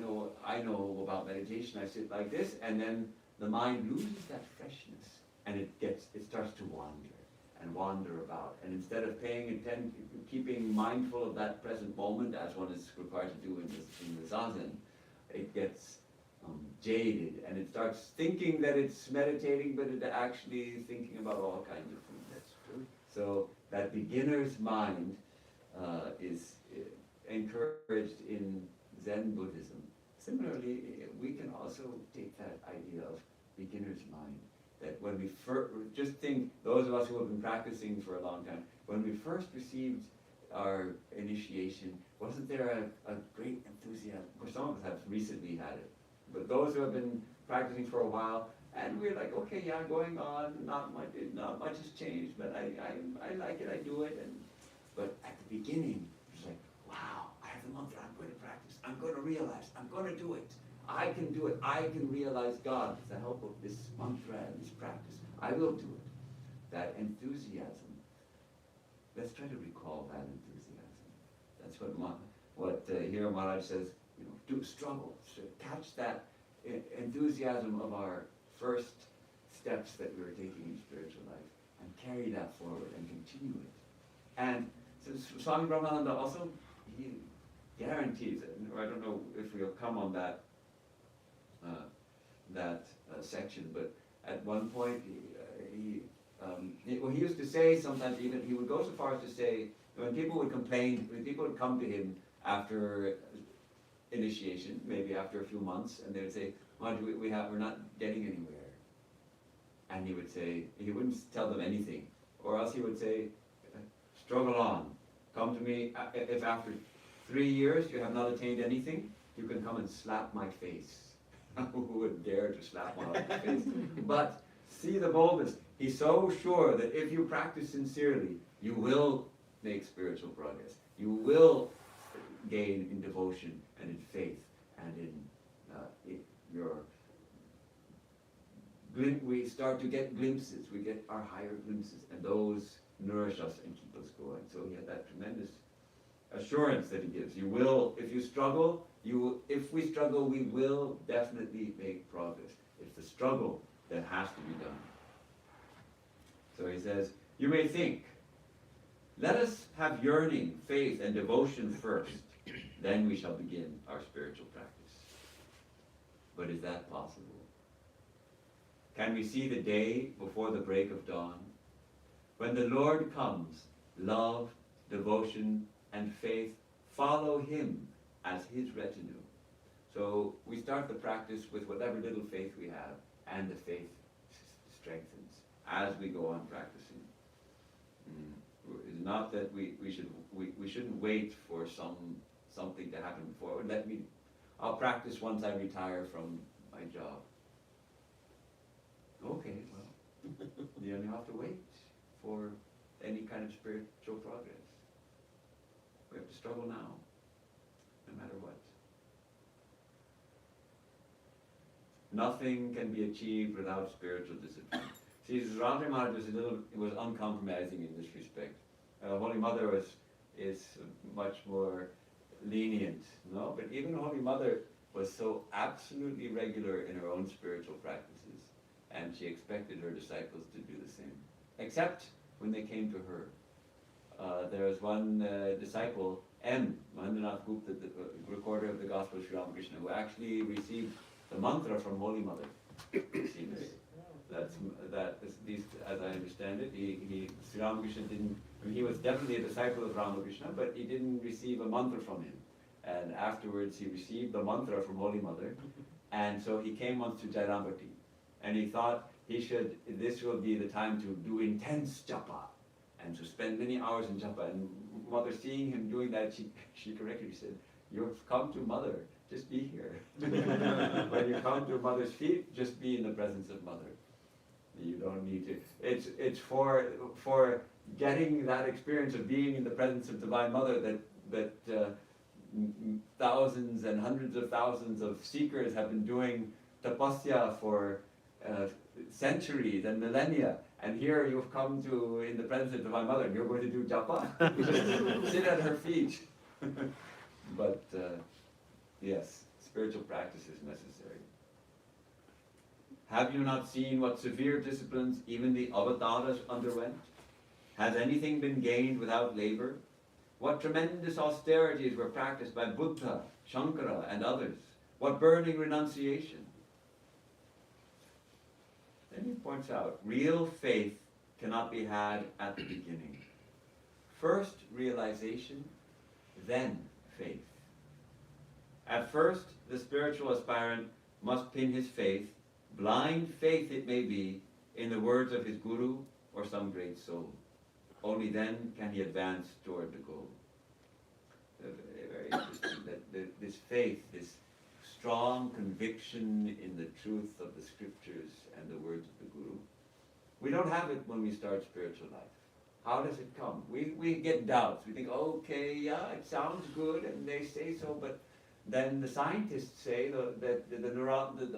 know about meditation, I sit like this, and then the mind loses that freshness, and it starts to wander about. And instead of paying attention, keeping mindful of that present moment, as one is required to do in the Zazen, it gets jaded, and it starts thinking that it's meditating, but it's actually thinking about all kinds of things. That's true. So that beginner's mind is encouraged in Zen Buddhism. Similarly, we can also take that idea of beginner's mind, that when we just think, those of us who have been practicing for a long time, when we first received our initiation, wasn't there a great enthusiasm? Of course, some of us have recently had it, but those who have been practicing for a while, and we're like, okay, yeah, going on, not much has changed, but I like it, I do it, but at the beginning, it's like, wow, I have the mantra, I'm going to practice, I'm going to realize, I'm going to do it. I can do it. I can realize God with the help of this mantra and this practice. I will do it. That enthusiasm. Let's try to recall that enthusiasm. That's what here Maharaj says. Do struggle. So catch that enthusiasm of our first steps that we were taking in spiritual life, and carry that forward and continue it. And so Swami Brahmananda also, he guarantees it. Or I don't know if we'll come on that section, but at one point he used to say, sometimes even he would go so far as to say, when people would complain, when people would come to him after initiation, maybe after a few months, and they would say, we're not getting anywhere. And he would say, he wouldn't tell them anything, or else he would say, struggle on, come to me, if after 3 years you have not attained anything, you can come and slap my face. Who would dare to slap one on the face? But see the boldness. He's so sure that if you practice sincerely, you will make spiritual progress. You will gain in devotion and in faith and in your... We start to get glimpses. We get our higher glimpses, and those nourish us and keep us going. So he had that tremendous assurance that he gives. You will, if you struggle, if we struggle, we will definitely make progress. It's the struggle that has to be done. So he says, you may think, let us have yearning, faith, and devotion first, then we shall begin our spiritual practice. But is that possible? Can we see the day before the break of dawn? When the Lord comes, love, devotion, and faith follow him as his retinue. So we start the practice with whatever little faith we have, and the faith strengthens as we go on practicing. It's not that we shouldn't wait for something to happen before. I'll practice once I retire from my job. Okay, well, you don't have to wait for any kind of spiritual progress. We have to struggle now, no matter what. Nothing can be achieved without spiritual discipline. See, Radha Maharaj was uncompromising in this respect. Holy Mother is much more lenient, no? But even Holy Mother was so absolutely regular in her own spiritual practices, and she expected her disciples to do the same, except when they came to her. There was one disciple, M. Mahendranath Gupta, the recorder of the Gospel of Sri Ramakrishna, who actually received the mantra from Holy Mother. As I understand it, Sri Ramakrishna didn't. I mean, he was definitely a disciple of Ramakrishna, but he didn't receive a mantra from him. And afterwards, he received the mantra from Holy Mother, and so he came once to Jairambati, and he thought this will be the time to do intense japa, and to spend many hours in japa. And Mother, seeing him doing that, she correctly said, "You've come to Mother, just be here. When you come to Mother's feet, just be in the presence of Mother. You don't need to. It's for getting that experience of being in the presence of Divine Mother that thousands and hundreds of thousands of seekers have been doing tapasya for centuries and millennia. And here you've come to in the presence of Divine Mother, and you're going to do japa. Just sit at her feet." But yes, spiritual practice is necessary. Have you not seen what severe disciplines even the avatars underwent? Has anything been gained without labor? What tremendous austerities were practiced by Buddha, Shankara, and others? What burning renunciation? Then he points out, real faith cannot be had at the beginning. First realization, then faith. At first, the spiritual aspirant must pin his faith, blind faith it may be, in the words of his guru or some great soul. Only then can he advance toward the goal. Very interesting that this faith, this strong conviction in the truth of the scriptures and the words of the guru, we don't have it when we start spiritual life. How does it come? We get doubts. We think, okay, yeah, it sounds good, and they say so, but then the scientists say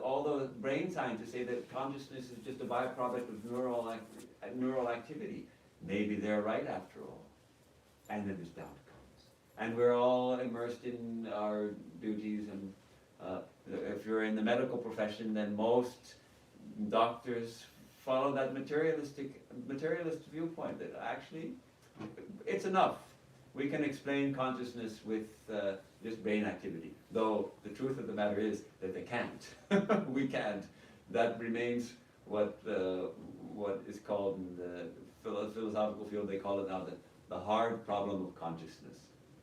all the brain scientists say that consciousness is just a byproduct of neural activity. Maybe they're right after all. And then this doubt comes. And we're all immersed in our duties, and if you're in the medical profession, then most doctors follow that materialist viewpoint that actually it's enough. We can explain consciousness with just brain activity, though the truth of the matter is that they can't. We can't. That remains what is called in the philosophical field, they call it now the hard problem of consciousness.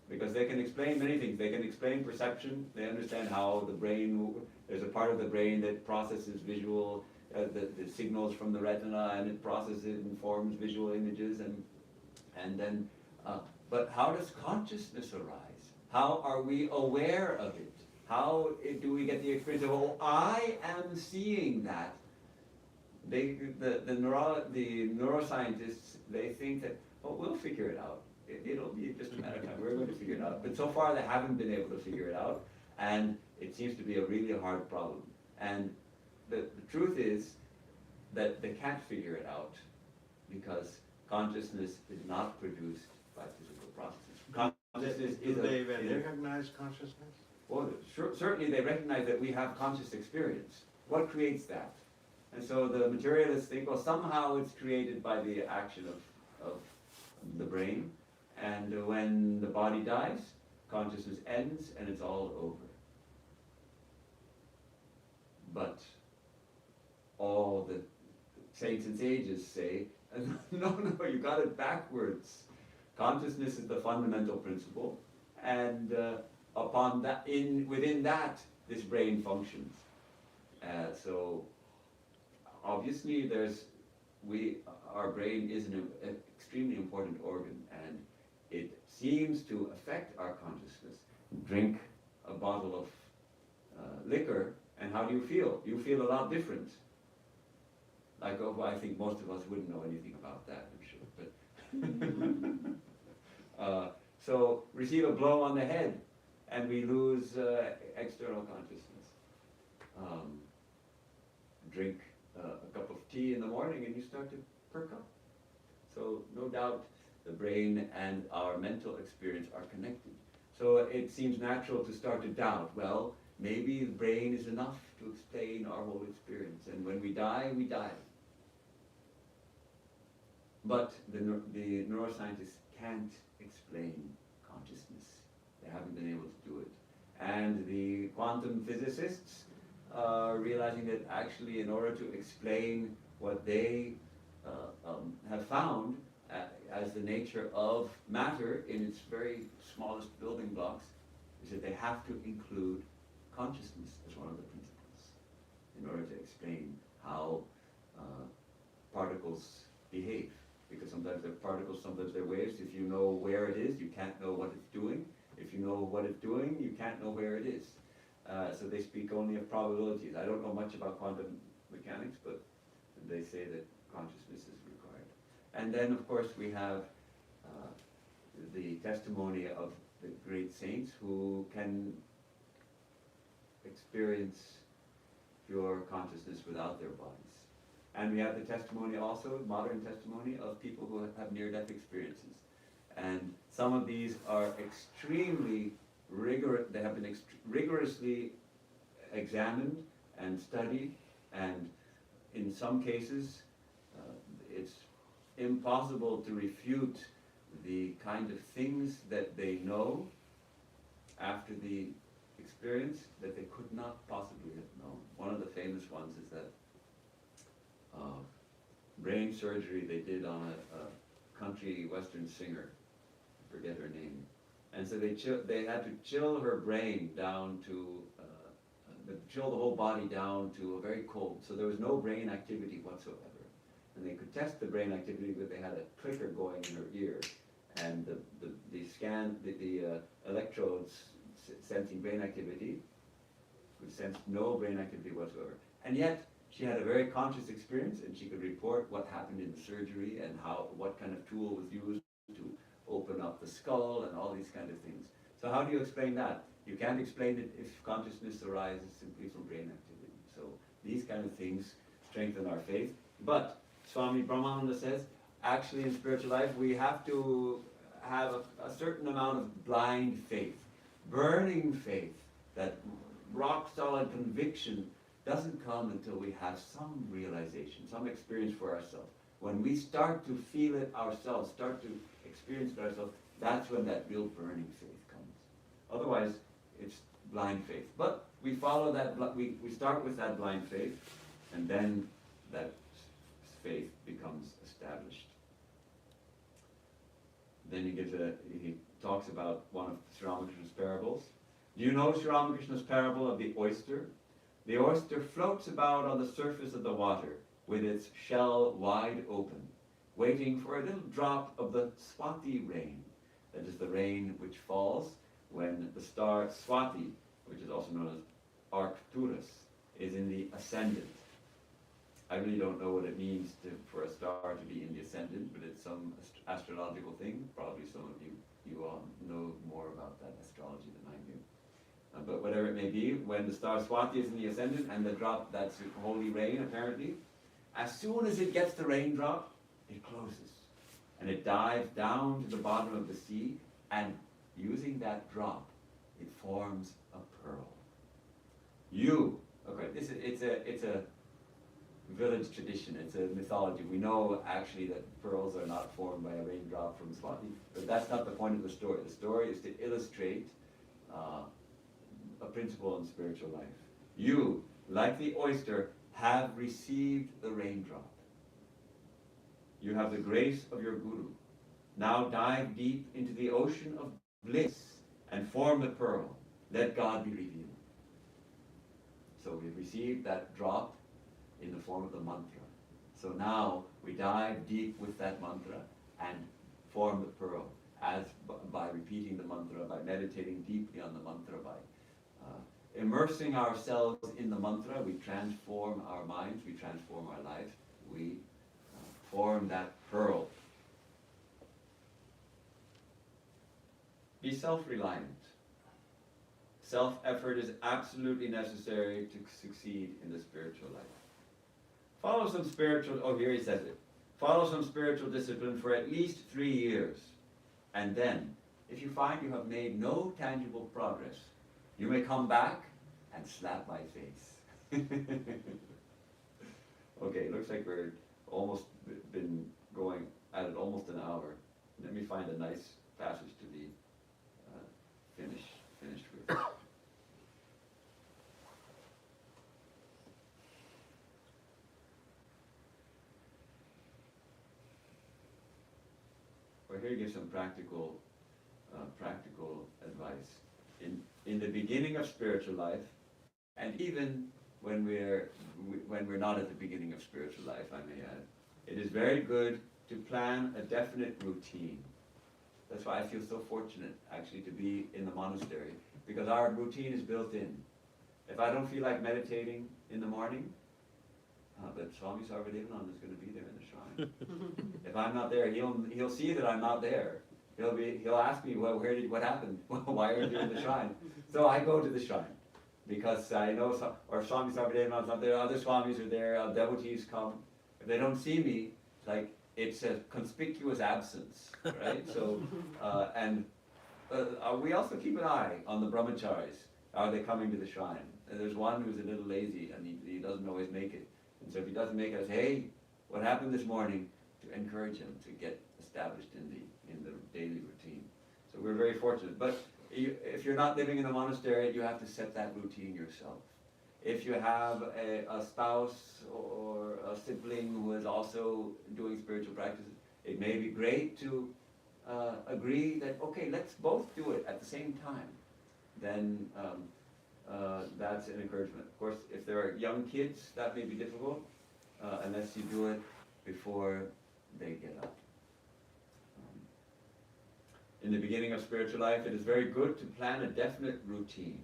Because they can explain many things. They can explain perception. They understand how the brain, there's a part of the brain that processes visual the signals from the retina, and it processes it and forms visual images, and then, but how does consciousness arise? How are we aware of it? How do we get the experience of, oh, I am seeing that? The neuroscientists, they think that, oh, we'll figure it out. It'll be just a matter of time. We're going to figure it out. But so far, they haven't been able to figure it out, and it seems to be a really hard problem. And the truth is that they can't figure it out because consciousness is not produced by physical processes. Consciousness Do is they a, even recognize consciousness? well, certainly they recognize that we have conscious experience. What creates that? And so the materialists think, well, somehow it's created by the action of the brain, and when the body dies, consciousness ends and it's all over. But all the saints and sages say, no, you got it backwards. Consciousness is the fundamental principle, and upon that, within that, this brain functions. So obviously, our brain is an extremely important organ, and it seems to affect our consciousness. Drink a bottle of liquor, and how do you feel? You feel a lot different. Like, oh, I think most of us wouldn't know anything about that, I'm sure. But so receive a blow on the head, and we lose external consciousness. Drink a cup of tea in the morning, and you start to perk up. So no doubt the brain and our mental experience are connected. So it seems natural to start to doubt, well, maybe the brain is enough to explain our whole experience, and when we die, we die. But the neuroscientists can't explain consciousness. They haven't been able to do it. And the quantum physicists are realizing that actually in order to explain what they have found as the nature of matter in its very smallest building blocks, is that they have to include consciousness as one of the principles in order to explain how particles behave. Because sometimes they're particles, sometimes they're waves. If you know where it is, you can't know what it's doing. If you know what it's doing, you can't know where it is. So they speak only of probabilities. I don't know much about quantum mechanics, but they say that consciousness is required. And then, of course, we have the testimony of the great saints who can experience pure consciousness without their bodies. And we have the testimony also, modern testimony, of people who have near-death experiences. And some of these are extremely rigorous, they have been rigorously examined and studied, and in some cases, it's impossible to refute the kind of things that they know after the experience that they could not possibly have known. One of the famous ones is that brain surgery they did on a country western singer, I forget her name, and so they had to chill her brain down to, chill the whole body down to a very cold, so there was no brain activity whatsoever. And they could test the brain activity, but they had a clicker going in her ear, and the electrodes sensing brain activity would sense no brain activity whatsoever. And yet, she had a very conscious experience, and she could report what happened in the surgery and what kind of tool was used to open up the skull and all these kind of things. So how do you explain that? You can't explain it if consciousness arises simply from brain activity. So these kind of things strengthen our faith. But Swami Brahmananda says, actually in spiritual life, we have to have a certain amount of blind faith, burning faith, that rock-solid conviction doesn't come until we have some realization, some experience for ourselves. When we start to feel it ourselves, start to experience it ourselves, that's when that real burning faith comes. Otherwise, it's blind faith. But we follow that, we start with that blind faith, and then that faith becomes established. Then he talks about one of Sri Ramakrishna's parables. Do you know Sri Ramakrishna's parable of the oyster? The oyster floats about on the surface of the water with its shell wide open, waiting for a little drop of the Swati rain. That is the rain which falls when the star Swati, which is also known as Arcturus, is in the ascendant. I really don't know what it means for a star to be in the ascendant, but it's some astrological thing. Probably some of you all know more about that astrology than I do. But whatever it may be, when the star Swati is in the ascendant and the drop, that's holy rain apparently, as soon as it gets the raindrop, it closes. And it dives down to the bottom of the sea, and using that drop, it forms a pearl. It's a village tradition, it's a mythology. We know actually that pearls are not formed by a raindrop from Swati, but that's not the point of the story. The story is to illustrate a principle in spiritual life. You, like the oyster, have received the raindrop. You have the grace of your Guru. Now dive deep into the ocean of bliss and form the pearl. Let God be revealed. So we've received that drop in the form of the mantra. So now we dive deep with that mantra and form the pearl by repeating the mantra, by meditating deeply on the mantra, by immersing ourselves in the mantra. We transform our minds, we transform our lives, we form that pearl. Be self-reliant. Self-effort is absolutely necessary to succeed in the spiritual life. Follow some spiritual, here he says it. Follow some spiritual discipline for at least 3 years. And then, if you find you have made no tangible progress, you may come back and slap my face. Okay, looks like we're almost been going at it almost an hour. Let me find a nice passage to be finished with. Well, here he gives some practical advice. In the beginning of spiritual life, and even when we're not at the beginning of spiritual life, I may add, it is very good to plan a definite routine. That's why I feel so fortunate, actually, to be in the monastery, because our routine is built in. If I don't feel like meditating in the morning, but Swami Sarvadeva is going to be there in the shrine. If I'm not there, he'll see that I'm not there. He'll ask me, well, what happened? Why aren't you in the shrine? So I go to the shrine because I know, or Swami Sarvadeva is not there. Other swamis are there. Devotees come. If they don't see me, it's a conspicuous absence, right? So, we also keep an eye on the brahmacharis. Are they coming to the shrine? And there's one who's a little lazy and he doesn't always make it. And so if he doesn't make it, I say, hey, what happened this morning? To encourage him to get established in the daily routine. So we're very fortunate. But if you're not living in a monastery, you have to set that routine yourself. If you have a spouse or a sibling who is also doing spiritual practices, it may be great to agree that, okay, let's both do it at the same time. Then that's an encouragement. Of course, if there are young kids, that may be difficult unless you do it before they get up. In the beginning of spiritual life, it is very good to plan a definite routine.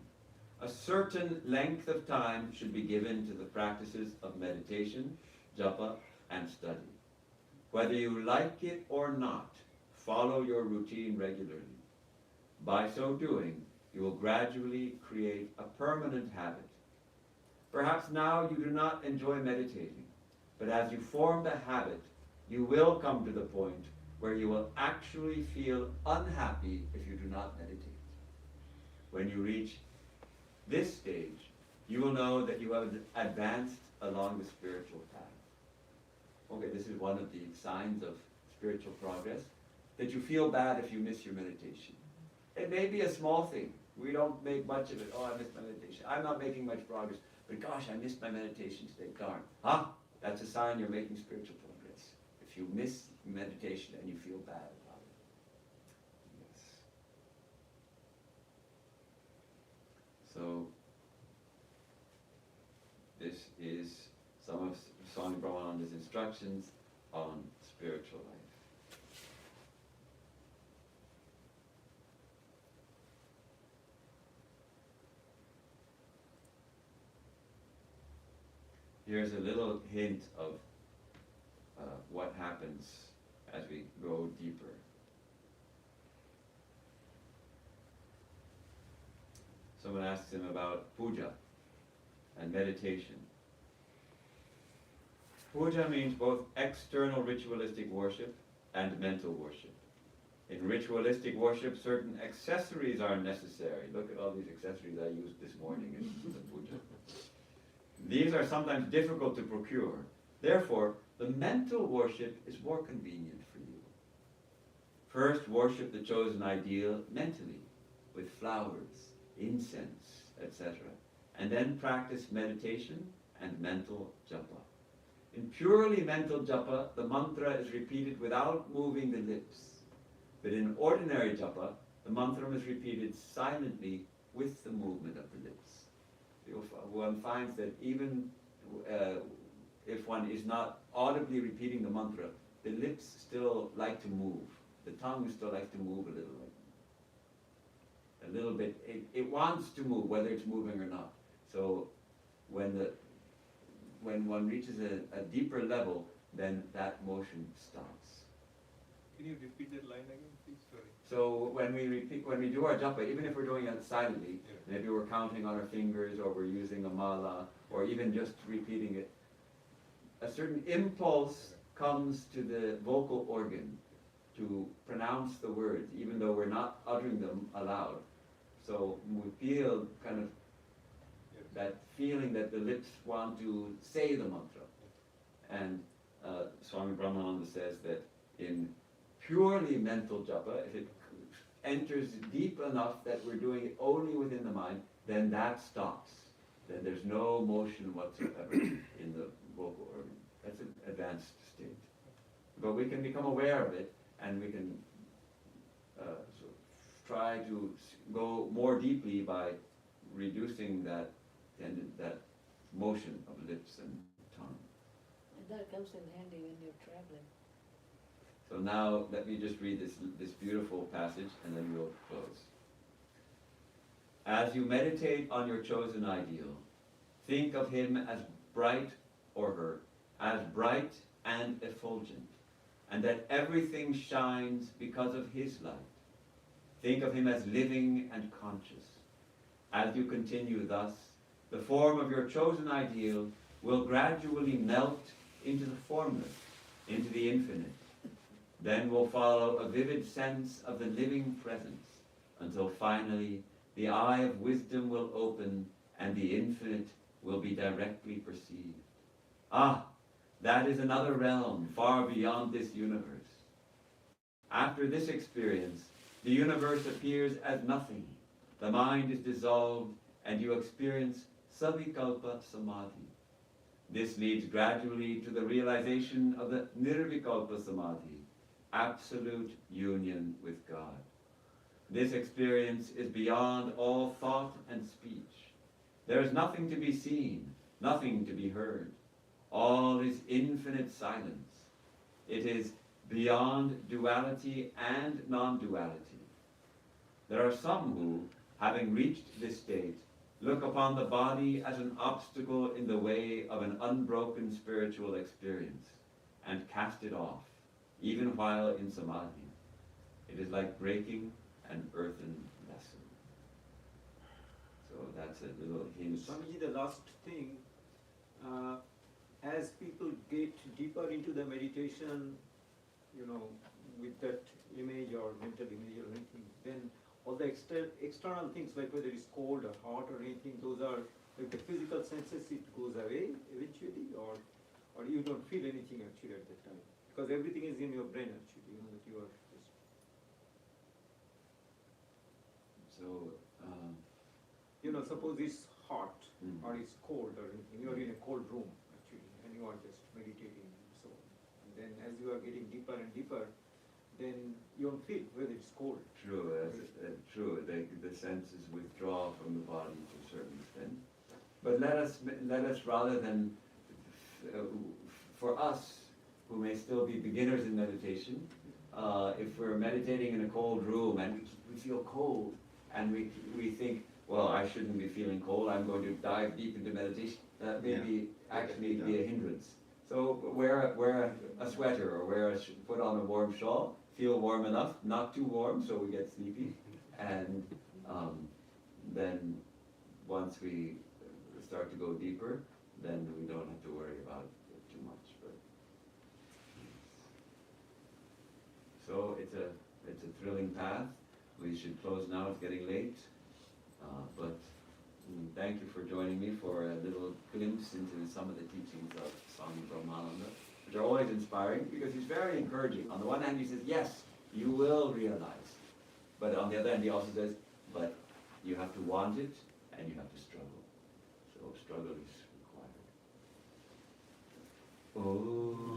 A certain length of time should be given to the practices of meditation, japa, and study. Whether you like it or not, follow your routine regularly. By so doing, you will gradually create a permanent habit. Perhaps now you do not enjoy meditating, but as you form the habit, you will come to the point where you will actually feel unhappy if you do not meditate. When you reach this stage, you will know that you have advanced along the spiritual path. Okay, this is one of the signs of spiritual progress, that you feel bad if you miss your meditation. It may be a small thing. We don't make much of it. Oh, I missed my meditation. I'm not making much progress, but gosh, I missed my meditation today. Darn. That's a sign you're making spiritual progress. If you miss meditation and you feel bad about it. Yes. So, This is some of Swami Brahmananda's instructions on spiritual life. Here's a little hint of what happens as we go deeper. Someone asks him about puja and meditation. Puja means both external ritualistic worship and mental worship. In ritualistic worship, certain accessories are necessary. Look at all these accessories I used this morning in the puja. These are sometimes difficult to procure. Therefore, the mental worship is more convenient for you. First, worship the chosen ideal mentally, with flowers, incense, etc. And then practice meditation and mental japa. In purely mental japa, the mantra is repeated without moving the lips. But in ordinary japa, the mantra is repeated silently with the movement of the lips. One finds that even if one is not audibly repeating the mantra, the lips still like to move. The tongue still likes to move a little bit. It wants to move, whether it's moving or not. So when one reaches a deeper level, then that motion stops. Can you repeat that line again, please? Sorry. So when we do our japa, even if we're doing it silently, maybe we're counting on our fingers, or we're using a mala, or even just repeating it, a certain impulse comes to the vocal organ to pronounce the words, even though we're not uttering them aloud. So we feel kind of that feeling that the lips want to say the mantra. And Swami Brahmananda says that in purely mental japa, if it enters deep enough that we're doing it only within the mind, then that stops. Then there's no motion whatsoever in the vocal organ. That's an advanced state. But we can become aware of it, and we can sort of try to go more deeply by reducing that motion of lips and tongue. And that comes in handy when you're traveling. So now let me just read this beautiful passage, and then we'll close. As you meditate on your chosen ideal, think of him as bright, or her, as bright and effulgent, and that everything shines because of his light. Think of him as living and conscious. As you continue thus, the form of your chosen ideal will gradually melt into the formless, into the infinite. Then will follow a vivid sense of the living presence, until finally the eye of wisdom will open and the infinite will be directly perceived. Ah, that is another realm far beyond this universe. After this experience, the universe appears as nothing. The mind is dissolved and you experience savikalpa samadhi. This leads gradually to the realization of the nirvikalpa samadhi, absolute union with God. This experience is beyond all thought and speech. There is nothing to be seen, nothing to be heard. All is infinite silence. It is beyond duality and non-duality. There are some who, having reached this state, look upon the body as an obstacle in the way of an unbroken spiritual experience and cast it off, even while in samadhi. It is like breaking an earthen vessel. So that's a little hint. Swamiji, the last thing, as people get deeper into the meditation, with that image or mental image or anything, then all the external things, like whether it's cold or hot or anything, those are, like the physical senses, it goes away eventually, or you don't feel anything actually at that time. Because everything is in your brain actually, that you are just... So, suppose it's hot or it's cold or anything, you're in a cold room actually, and you are just meditating and so on. And then as you are getting deeper and deeper, then you don't feel whether it's cold. true. The senses withdraw from the body to a certain extent. But let us rather than, for us who may still be beginners in meditation, if we're meditating in a cold room and we feel cold and we think, well, I shouldn't be feeling cold, I'm going to dive deep into meditation, that may be actually be a hindrance. So wear a sweater or put on a warm shawl, feel warm enough, not too warm so we get sleepy, and then once we start to go deeper, then we don't have to worry about it too much. But so it's a thrilling path. We should close now, it's getting late. But thank you for joining me for a little glimpse into some of the teachings of Swami Mahayogananda, which are always inspiring because he's very encouraging. On the one hand he says, yes, you will realize. But on the other hand he also says, but you have to want it and you have to struggle. So struggle is required. Oh.